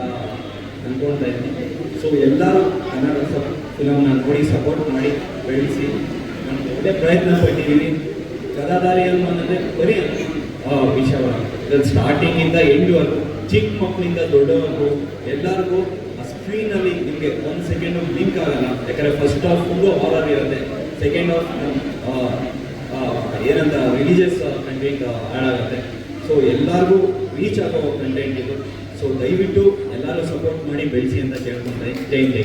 ಅಂದ್ಕೊಳ್ತಾ ಇದ್ದೀನಿ. ಸೊ ಎಲ್ಲರೂ ಕನ್ನಡ ಫಿಲಮ್ನ ನೋಡಿ ಸಪೋರ್ಟ್ ಮಾಡಿ ಬೆಳೆಸಿ. ನಾನು ಒಳ್ಳೆ ಪ್ರಯತ್ನ ಪಟ್ಟಿದ್ದೀನಿ. ಗದಾಧಾರಿ ಅನ್ನೋದೇ ಬರೀ ವಿಷಯವಾಗಿ ಇದ್ರಲ್ಲಿ ಸ್ಟಾರ್ಟಿಂಗಿಂದ ಎಂಡ್ವರೆಗೂ ಚಿಕ್ಕ ಮಕ್ಕಳಿಂದ ದೊಡ್ಡವರೆಗೂ ಎಲ್ಲರಿಗೂ ಆ ಸ್ಕ್ರೀನಲ್ಲಿ ನಿಮಗೆ 1 ಸೆಕೆಂಡು ಬ್ಲಿಂಕ್ ಆಗಲ್ಲ. ಯಾಕಂದರೆ ಫಸ್ಟ್ ಹಾಫ್ ಫುಲ್ಲು ಹಾರರ್ ಇರುತ್ತೆ, ಸೆಕೆಂಡ್ ಹಾಫ್ ಏನಂತ ರಿಲಿಜಿಯಸ್ ಕಂಟೆಂಟ್ ಹಾಳಾಗುತ್ತೆ. ಸೊ ಎಲ್ಲರಿಗೂ ರೀಚ್ ಆಗೋ ಕಂಟೆಂಟ್ ಇದು. ಸೊ ದಯವಿಟ್ಟು ಎಲ್ಲರೂ ಸಪೋರ್ಟ್ ಮಾಡಿ ಬೆಳೆಸಿ ಅಂತ ಕೇಳ್ಕೊಂತಾರೆ. ಜೈ ಜೈ.